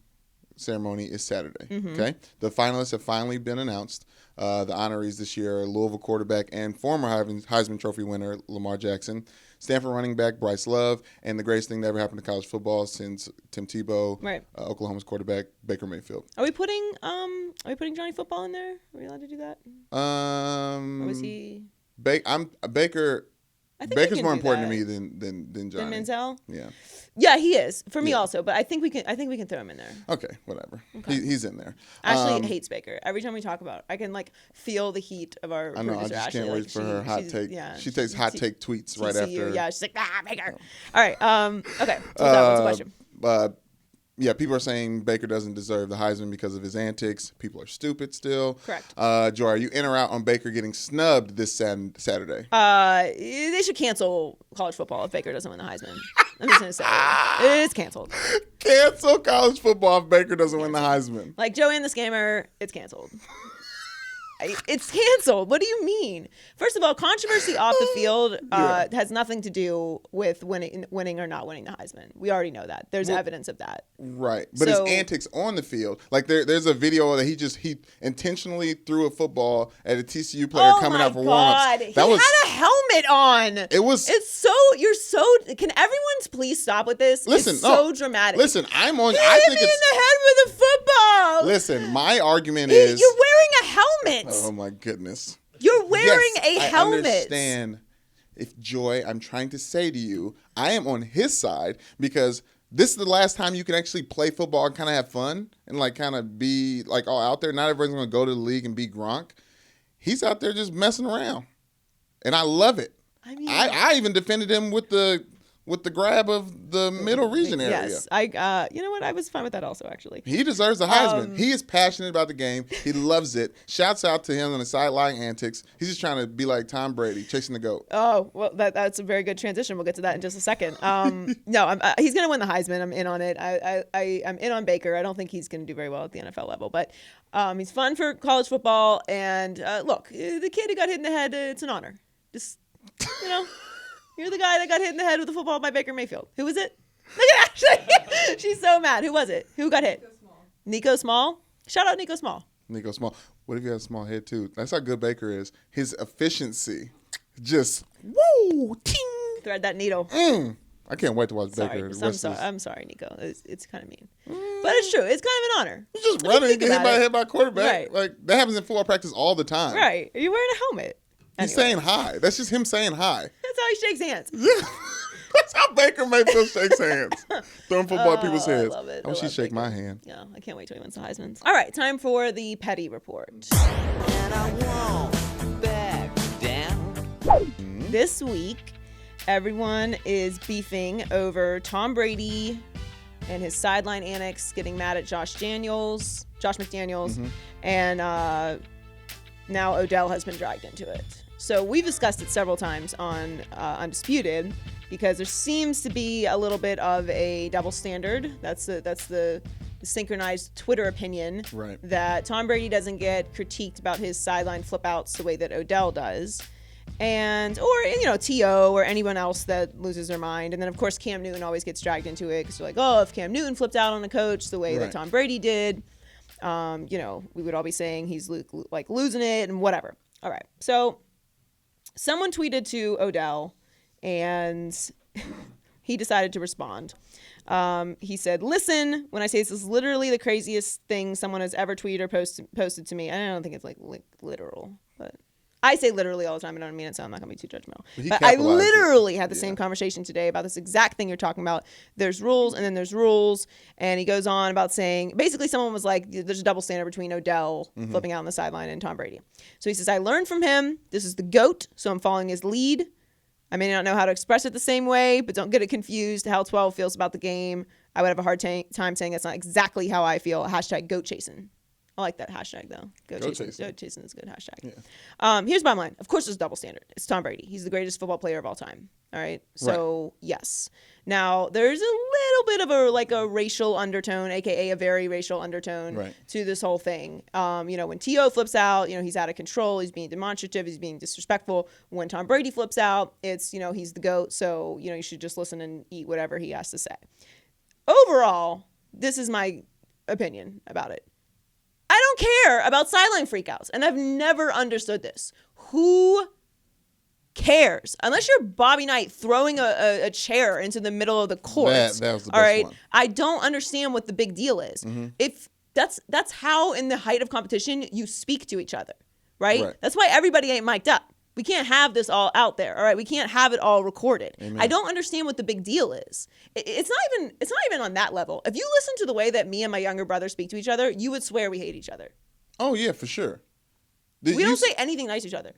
ceremony is Saturday. Okay, the finalists have finally been announced. The honorees this year are Louisville quarterback and former Heisman Trophy winner Lamar Jackson, Stanford running back Bryce Love, and the greatest thing that ever happened to college football since Tim Tebow, Right. Oklahoma's quarterback Baker Mayfield. Are we putting Johnny Football in there? Are we allowed to do that? Or was he? Baker. I think we Baker's can more do important that. to me than Johnny. Than Manziel? Yeah. Yeah, he is for me Yeah. also. But I think we can throw him in there. Okay, whatever. He's in there. Ashley hates Baker. Every time we talk about it, I can like feel the heat of our I know. I producer, just Ashley. can't Like, wait for her hot take. Yeah, she takes hot take tweets right TCU, after. Yeah, she's like, Baker. All right. Okay. So what's the question? Yeah, people are saying Baker doesn't deserve the Heisman because of his antics. People are stupid still. Correct. Joy, are you in or out on Baker getting snubbed this Saturday? They should cancel college football if Baker doesn't win the Heisman. I'm just gonna say it's canceled. Cancel college football if Baker doesn't win the Heisman. Like Joanne the Scammer, it's canceled. It's canceled. What do you mean? First of all, controversy off the field has nothing to do with winning or not winning the Heisman. We already know that. There's evidence of that. Right. But his antics on the field, like there's a video that he intentionally threw a football at a TCU player coming out for warm-ups. He had a helmet on. Can everyone please stop with this? Listen, it's so dramatic. Listen, I think in the head with a football. Listen, my argument is you're wearing a helmet. Oh my goodness. You're wearing a helmet. I understand. I'm trying to say to you, I am on his side because this is the last time you can actually play football and kind of have fun and like kind of be like all out there. Not everyone's going to go to the league and be Gronk. He's out there just messing around. And I love it. I mean, I even defended him with the grab of the middle region area. Yes, you know what? I was fine with that also, actually. He deserves a Heisman. He is passionate about the game. He loves it. Shouts out to him on the sideline antics. He's just trying to be like Tom Brady, chasing the GOAT. Oh, well, that's a very good transition. We'll get to that in just a second. No, he's going to win the Heisman. I'm in on it. I'm in on Baker. I don't think he's going to do very well at the NFL level, but he's fun for college football. And look, the kid who got hit in the head, it's an honor. Just, you're the guy that got hit in the head with a football by Baker Mayfield. Who was it? Look at Ashley. She's so mad. Who was it? Who got hit? Nico Small. Shout out Nico Small. Nico Small. What if you had a small head too? That's how good Baker is. His efficiency, just woo, ting. Thread that needle. I can't wait to watch Baker. I'm sorry, Nico. It's kind of mean, but it's true. It's kind of an honor. He's just running and get hit by a quarterback. Right. Like that happens in football practice all the time. Right. Are you wearing a helmet? He's saying hi. That's just him saying hi. That's how he shakes hands. Yeah. That's how Baker Mayfield shakes hands. Throwing football at people's heads. I love it. I wish he'd shake my hand. Yeah, I can't wait till he wins the Heisman. All right, time for the petty report. And I won't back down. This week, everyone is beefing over Tom Brady and his sideline annex, getting mad at Josh McDaniels, and now Odell has been dragged into it. So we've discussed it several times on Undisputed because there seems to be a little bit of a double standard. That's the synchronized Twitter opinion, right, that Tom Brady doesn't get critiqued about his sideline flip outs the way that Odell does. Or T.O. or anyone else that loses their mind. And then, of course, Cam Newton always gets dragged into it because you're like, if Cam Newton flipped out on a coach the way that Tom Brady did, we would all be saying he's like losing it and whatever. All right. So someone tweeted to Odell and he decided to respond. He said, listen, when I say this is literally the craziest thing someone has ever tweeted or posted to me. I don't think it's like literal, but I say literally all the time. I don't mean it, so I'm not going to be too judgmental. But I literally had the same conversation today about this exact thing you're talking about. There's rules, and then there's rules. And he goes on about saying, basically someone was like, there's a double standard between Odell flipping out on the sideline and Tom Brady. So he says, I learned from him. This is the GOAT, so I'm following his lead. I may not know how to express it the same way, but don't get it confused how 12 feels about the game. I would have a hard time saying that's not exactly how I feel. Hashtag GOAT chasing. I like that hashtag, though. Goat chasing is a good hashtag. Yeah. Here's my line. Of course, there's a double standard. It's Tom Brady. He's the greatest football player of all time. All right? So, yes. Now, there's a little bit of a racial undertone, a.k.a. a very racial undertone to this whole thing. When T.O. flips out, he's out of control. He's being demonstrative. He's being disrespectful. When Tom Brady flips out, it's, he's the GOAT. So, you should just listen and eat whatever he has to say. Overall, this is my opinion about it. I don't care about sideline freakouts, and I've never understood this. Who cares? Unless you're Bobby Knight throwing a chair into the middle of the court. That was the best all right, one. I don't understand what the big deal is. If that's how, in the height of competition, you speak to each other, right? That's why everybody ain't mic'd up. We can't have this all out there, all right? We can't have it all recorded. Amen. I don't understand what the big deal is. It's not even on that level. If you listen to the way that me and my younger brother speak to each other, you would swear we hate each other. Oh yeah, for sure. We don't say anything nice to each other.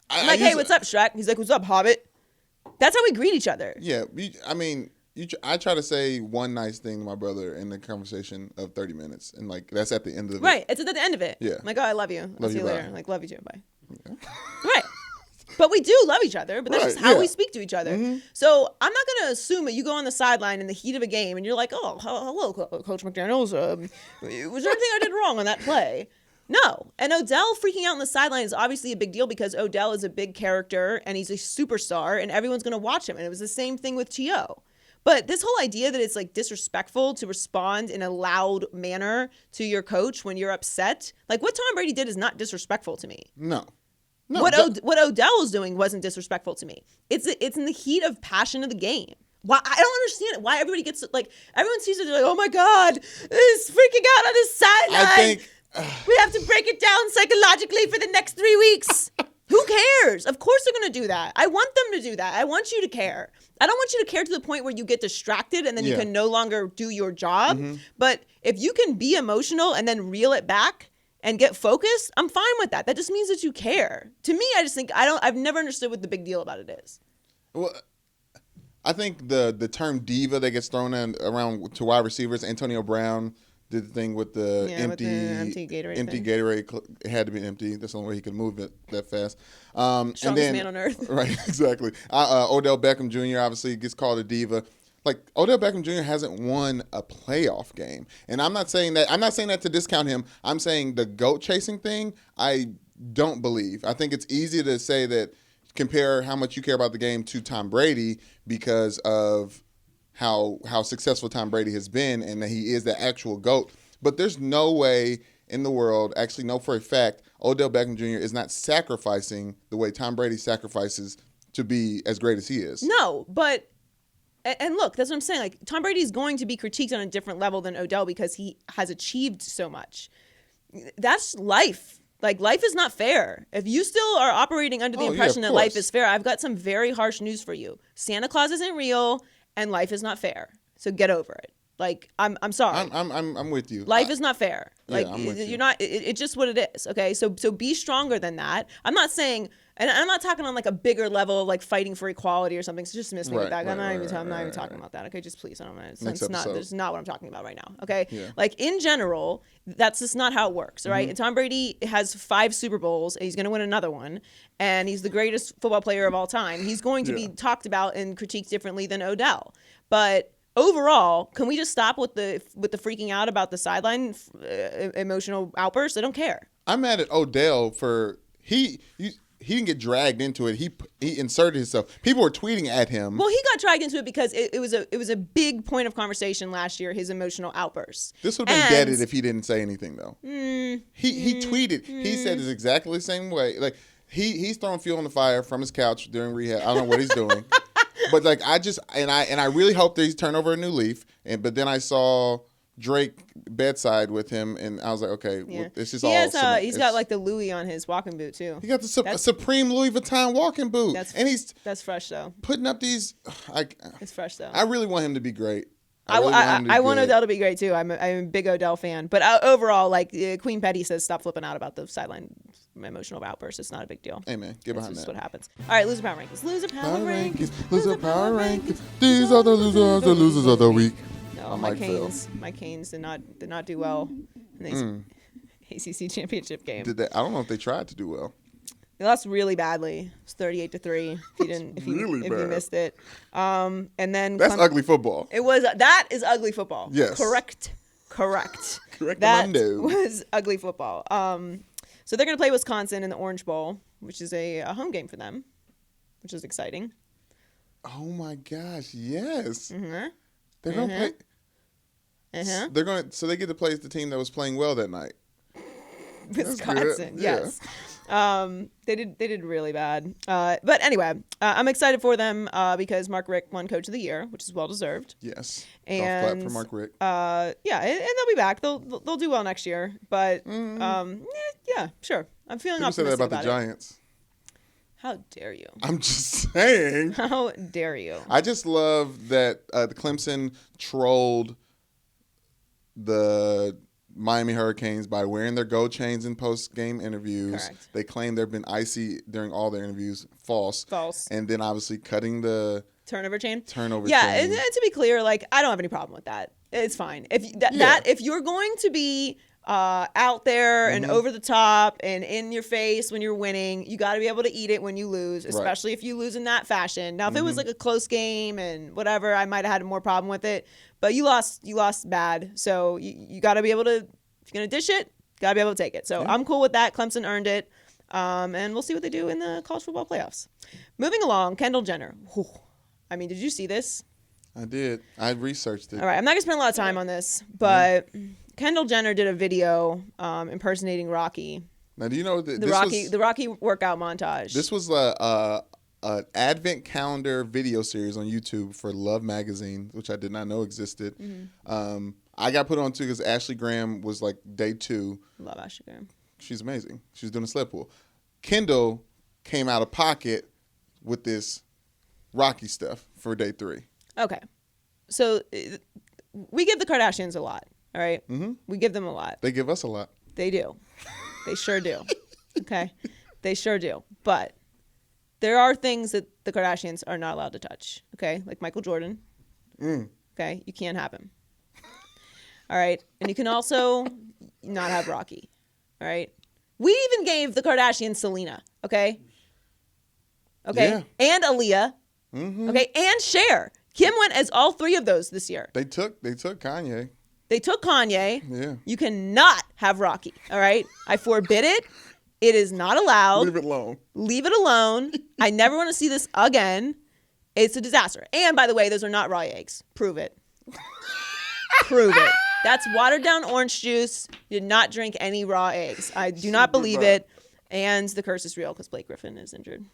I'm like, hey, what's up, Shrek? He's like, what's up, Hobbit? That's how we greet each other. Yeah, I try to say one nice thing to my brother in the conversation of 30 minutes, and that's at the end of it. Right, it's at the end of it. Yeah. I'm like, oh, I love you. I'll see you later. Bye. I'm like, love you too. Bye. Yeah. Right. But we do love each other, but that's just how we speak to each other. So I'm not going to assume that you go on the sideline in the heat of a game and you're like, oh, hello, Coach McDaniels. Was there anything I did wrong on that play? No. And Odell freaking out on the sideline is obviously a big deal because Odell is a big character and he's a superstar and everyone's going to watch him. And it was the same thing with T.O. But this whole idea that it's like disrespectful to respond in a loud manner to your coach when you're upset, like what Tom Brady did is not disrespectful to me. No. What Odell was doing wasn't disrespectful to me. It's in the heat of passion of the game. Why I don't understand it. Why everybody gets like everyone sees it, they're like, oh my God, he's freaking out on his sideline. I think we have to break it down psychologically for the next 3 weeks. Who cares? Of course they're going to do that. I want them to do that. I want you to care. I don't want you to care to the point where you get distracted and then you can no longer do your job. Mm-hmm. But if you can be emotional and then reel it back and get focused, I'm fine with that. That just means that you care. To me, I just think I've never understood what the big deal about it is. Well, I think the term diva that gets thrown around to wide receivers, Antonio Brown did the thing with the empty Gatorade. It had to be empty. That's the only way he could move it that fast. Strongest man on earth. Right, exactly. Odell Beckham Jr. obviously gets called a diva. Like Odell Beckham Jr. hasn't won a playoff game, and I'm not saying that. I'm not saying that to discount him. I'm saying the goat chasing thing. I don't believe. I think it's easy to say that. Compare how much you care about the game to Tom Brady because of how successful Tom Brady has been and that he is the actual GOAT. But there's no way in the world, actually know for a fact, Odell Beckham Jr. is not sacrificing the way Tom Brady sacrifices to be as great as he is. No, but and look, that's what I'm saying. Like Tom Brady is going to be critiqued on a different level than Odell because he has achieved so much. That's life. Like, life is not fair. If you still are operating under the impression that life is fair, I've got some very harsh news for you. Santa Claus isn't real, and life is not fair. So get over it. Like, I'm sorry. I'm with you. Life is not fair. Like, I'm with you. You're not. It's just what it is. Okay. So be stronger than that. I'm not saying, and I'm not talking on like a bigger level of like fighting for equality or something. So just miss me with that. I'm not even talking about that. Okay. Just please. I don't know. That's not what I'm talking about right now. Okay. Yeah. Like in general, that's just not how it works. Right. And Tom Brady has 5 Super Bowls. And he's going to win another one, and he's the greatest football player of all time. He's going to be talked about and critiqued differently than Odell, but. Overall, can we just stop with the freaking out about the sideline emotional outbursts? I don't care. I'm mad at Odell for he didn't get dragged into it. He inserted himself. People were tweeting at him. Well, he got dragged into it because it was a big point of conversation last year. His emotional outbursts. This would have been deaded if he didn't say anything though. He tweeted. He said it's exactly the same way. Like he's throwing fuel on the fire from his couch during rehab. I don't know what he's doing. But like I really hope that he's turned over a new leaf. But then I saw Drake bedside with him, and I was like, okay, it's just he's got like the Louis on his walking boot too. He got the Supreme Louis Vuitton walking boot. That's fresh though. Putting up these, it's fresh though. I really want him to be great. I want Odell to be great too. I'm a big Odell fan, but overall, like Queen Petty says, stop flipping out about the sideline emotional outbursts. It's not a big deal. Hey man, get behind that. That's what happens. All right, loser power rankings. Loser power rankings. Loser power rankings. These are the losers of the week. No, my Canes did not do well in the ACC championship game. I don't know if they tried to do well. They lost really badly. It's 38-3. If you missed it, and then that's ugly football. That is ugly football. Yes, correct. That was ugly football. So they're gonna play Wisconsin in the Orange Bowl, which is a home game for them, which is exciting. Oh my gosh! Yes. Mm-hmm. They're gonna play. So they get to play the team that was playing well that night. Wisconsin, yes. They did really bad. But anyway, I'm excited for them because Mark Richt won Coach of the Year, which is well deserved. Yes. And golf clap for Mark Richt. And they'll be back. They'll do well next year. But yeah, sure. I'm feeling optimistic about the Giants. How dare you? I'm just saying. How dare you? I just love that the Clemson trolled the Miami Hurricanes by wearing their gold chains in post-game interviews. Correct. They claim they've been icy during all their interviews. False. And then obviously cutting the turnover chain. Yeah, and to be clear, like I don't have any problem with that. It's fine. If you're going to be out there and over the top and in your face when you're winning, you got to be able to eat it when you lose, especially if you lose in that fashion. Now, if it was like a close game and whatever, I might have had more problem with it. But you lost bad, so you got to be able to. If you're gonna dish it, Got to be able to take it. So I'm cool with that. Clemson earned it. And we'll see what they do in the college football playoffs. Moving along, Kendall Jenner. Whew. I mean, did you see this? I did. I researched it. All right, I'm not going to spend a lot of time on this, but Kendall Jenner did a video impersonating Rocky. Now, do you know The Rocky workout montage. This was an advent calendar video series on YouTube for Love Magazine, which I did not know existed. I got put on too because Ashley Graham was like day 2. Love Ashley Graham. She's amazing. She's doing a sled pull. Kendall came out of pocket with this Rocky stuff for day 3. Okay. So we give the Kardashians a lot, all right? We give them a lot. They give us a lot. They do. They sure do. Okay? They sure do. But there are things that the Kardashians are not allowed to touch, okay? Like Michael Jordan. Okay? You can't have him. All right? And you can also not have Rocky. All right? We even gave the Kardashians Selena, okay? Okay? Yeah. And Aaliyah. Okay? And Cher. Kim went as all 3 of those this year. They took Kanye. They took Kanye. Yeah. You cannot have Rocky, all right? I forbid it. It is not allowed. Leave it alone. Leave it alone. I never want to see this again. It's a disaster. And by the way, those are not raw eggs. Prove it. Prove it. That's watered down orange juice. You did not drink any raw eggs. I do not believe it. And the curse is real because Blake Griffin is injured.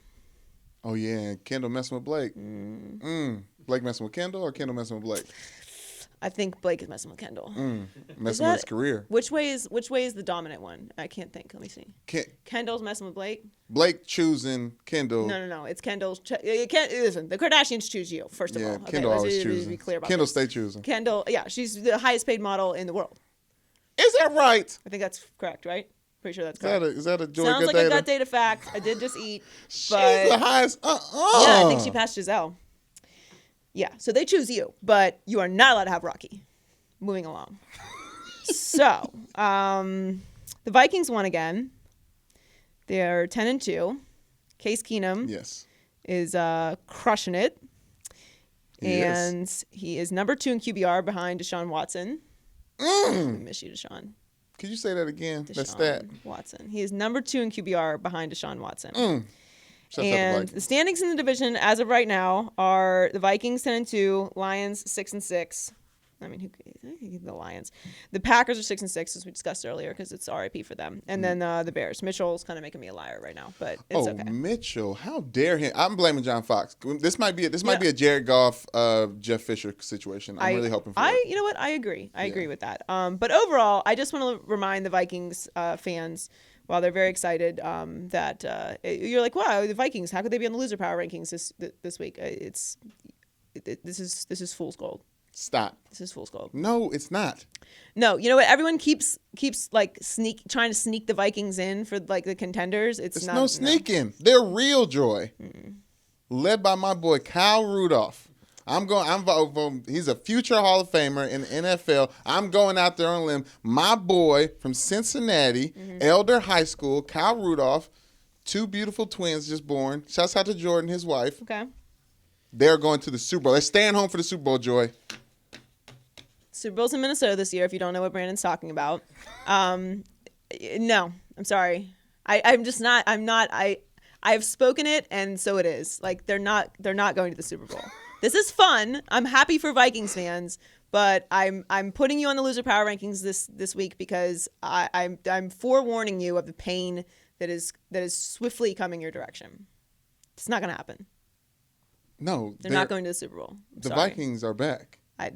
Oh, yeah. And Kendall messing with Blake. Blake messing with Kendall or Kendall messing with Blake? I think Blake is messing with Kendall. Messing with his career. Which way is the dominant one? I can't think. Let me see. Kendall's messing with Blake. Blake choosing Kendall. No. It's Kendall's. You can't listen. The Kardashians choose you first of all. Okay, Kendall always let's choosing. be clear about Kendall this. stay choosing. Kendall, yeah, she's the highest paid model in the world. Is that right? I think that's correct, right? Pretty sure that's Is correct. that a Joy Sounds Good like data? a gut data fact. I did just eat. She's But the highest. yeah, I think she passed Giselle. Yeah, so they choose you, but you are not allowed to have Rocky. Moving along. So, the Vikings won again. They're 10-2. Case Keenum is crushing it. He is number 2 in QBR behind Deshaun Watson. I miss you, Deshaun. Could you say that again? Deshaun That's that. Watson. He is number 2 in QBR behind Deshaun Watson. Shouts out to And Vikings. the standings in the division as of right now are the Vikings 10-2, Lions 6-6. I mean, the Lions. The Packers are 6-6, as we discussed earlier, because it's RIP for them. And then the Bears. Mitchell's kind of making me a liar right now, but it's okay. Mitchell, how dare him? I'm blaming John Fox. This might be a Jared Goff, Jeff Fisher situation. I'm really hoping for that. You know what? I agree. I agree with that. But overall, I just want to remind the Vikings fans, while they're very excited, that you're like, wow, the Vikings, how could they be on the loser power rankings this week? This is fool's gold. Stop. This is fool's gold. No, it's not. No, you know what? Everyone keeps like trying to sneak the Vikings in for like the contenders. It's not no sneaking. They're real joy. Led by my boy Kyle Rudolph. He's a future Hall of Famer in the NFL. I'm going out there on a limb. My boy from Cincinnati, Elder High School, Kyle Rudolph, 2 beautiful twins just born. Shouts out to Jordan, his wife. Okay. They're going to the Super Bowl. They're staying home for the Super Bowl, Joy. Super Bowl's in Minnesota this year, if you don't know what Brandon's talking about. No, I'm sorry. I'm just not. I'm not. I've spoken it, and so it is. Like they're not going to the Super Bowl. This is fun. I'm happy for Vikings fans, but I'm putting you on the loser power rankings this week because I'm forewarning you of the pain that is swiftly coming your direction. It's not going to happen. No, they're not going to the Super Bowl. The Vikings are back. Yeah,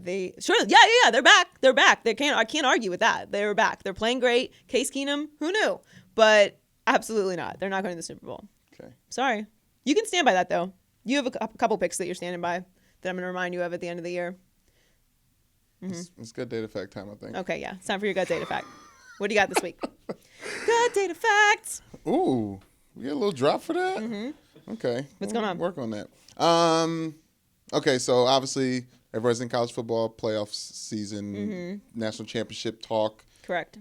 they're back. They're back. I can't argue with that. They're back. They're playing great. Case Keenum, who knew? But absolutely not. They're not going to the Super Bowl. Okay. Sorry. You can stand by that though. You have a couple picks that you're standing by that I'm going to remind you of at the end of the year. It's good data fact time, I think. Okay, yeah. It's time for your gut data fact. What do you got this week? Gut data facts. Ooh, we get a little drop for that? Okay. What's going on? Work on that. Okay, so obviously everybody's in college football playoff season, national championship talk. Correct.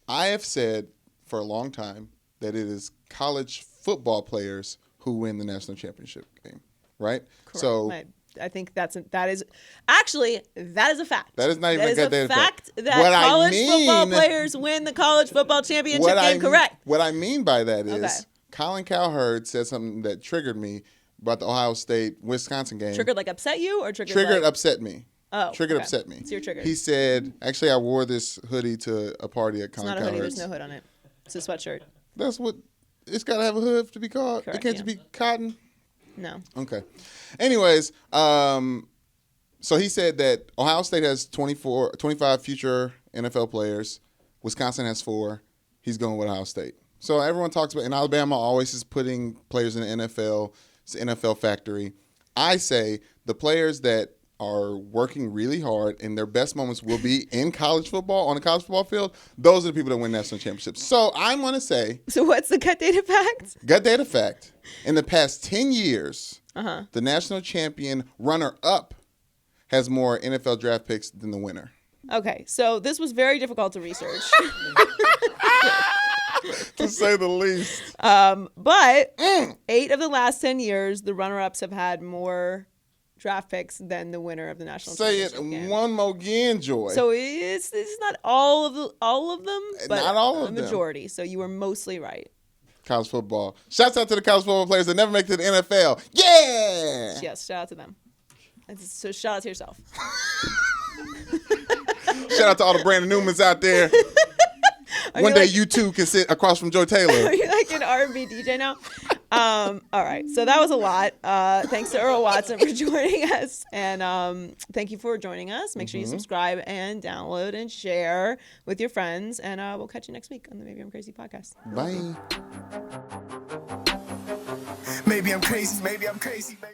I have said for a long time that it is college football players who win the national championship game, right? Correct. So Right. I think that is actually a fact. That is not even that a is good a data fact fact. that What I college football mean- players win the college football championship game. Correct. What I mean by that is Okay. Colin Cowherd said something that triggered me about the Ohio State-Wisconsin game. Triggered like upset you or triggered Triggered like, upset me. Oh, Triggered okay. upset me. So you're triggered. He said, actually, I wore this hoodie to a party at It's Colin not a hoodie. Cowherd's. There's no hood on it. It's a sweatshirt. That's what, it's got to have a hood to be called. Correct, It can't yeah. just be cotton. No. Okay. Anyways, so he said that Ohio State has 25 future NFL players. Wisconsin has 4. He's going with Ohio State. So everyone talks about, and Alabama always is putting players in the NFL. It's the NFL factory. I say the players that are working really hard and their best moments will be in college football, on the college football field. Those are the people that win national championships. So I'm going to say, So what's the gut data fact? gut data fact, in the past 10 years, Uh-huh. the national champion runner-up has more NFL draft picks than the winner. Okay, so this was very difficult to research. To say the least. But 8 of the last 10 years, the runner-ups have had more draft picks than the winner of the national Say it championship game. one more again, Joy. So it's not all of them, but Not all of a them. majority. So you were mostly right. College football. Shouts out to the college football players that never make it to the NFL. Yeah! Yes, shout out to them. So shout out to yourself. Shout out to all the Brandon Newmans out there. One day you too can sit across from Joy Are Taylor. you like an R&B DJ now? All right, so that was a lot. Thanks to Earl Watson for joining us, and thank you for joining us. Make sure you subscribe and download and share with your friends, and we'll catch you next week on the Maybe I'm Crazy podcast. Bye. Maybe I'm crazy, maybe I'm crazy, baby.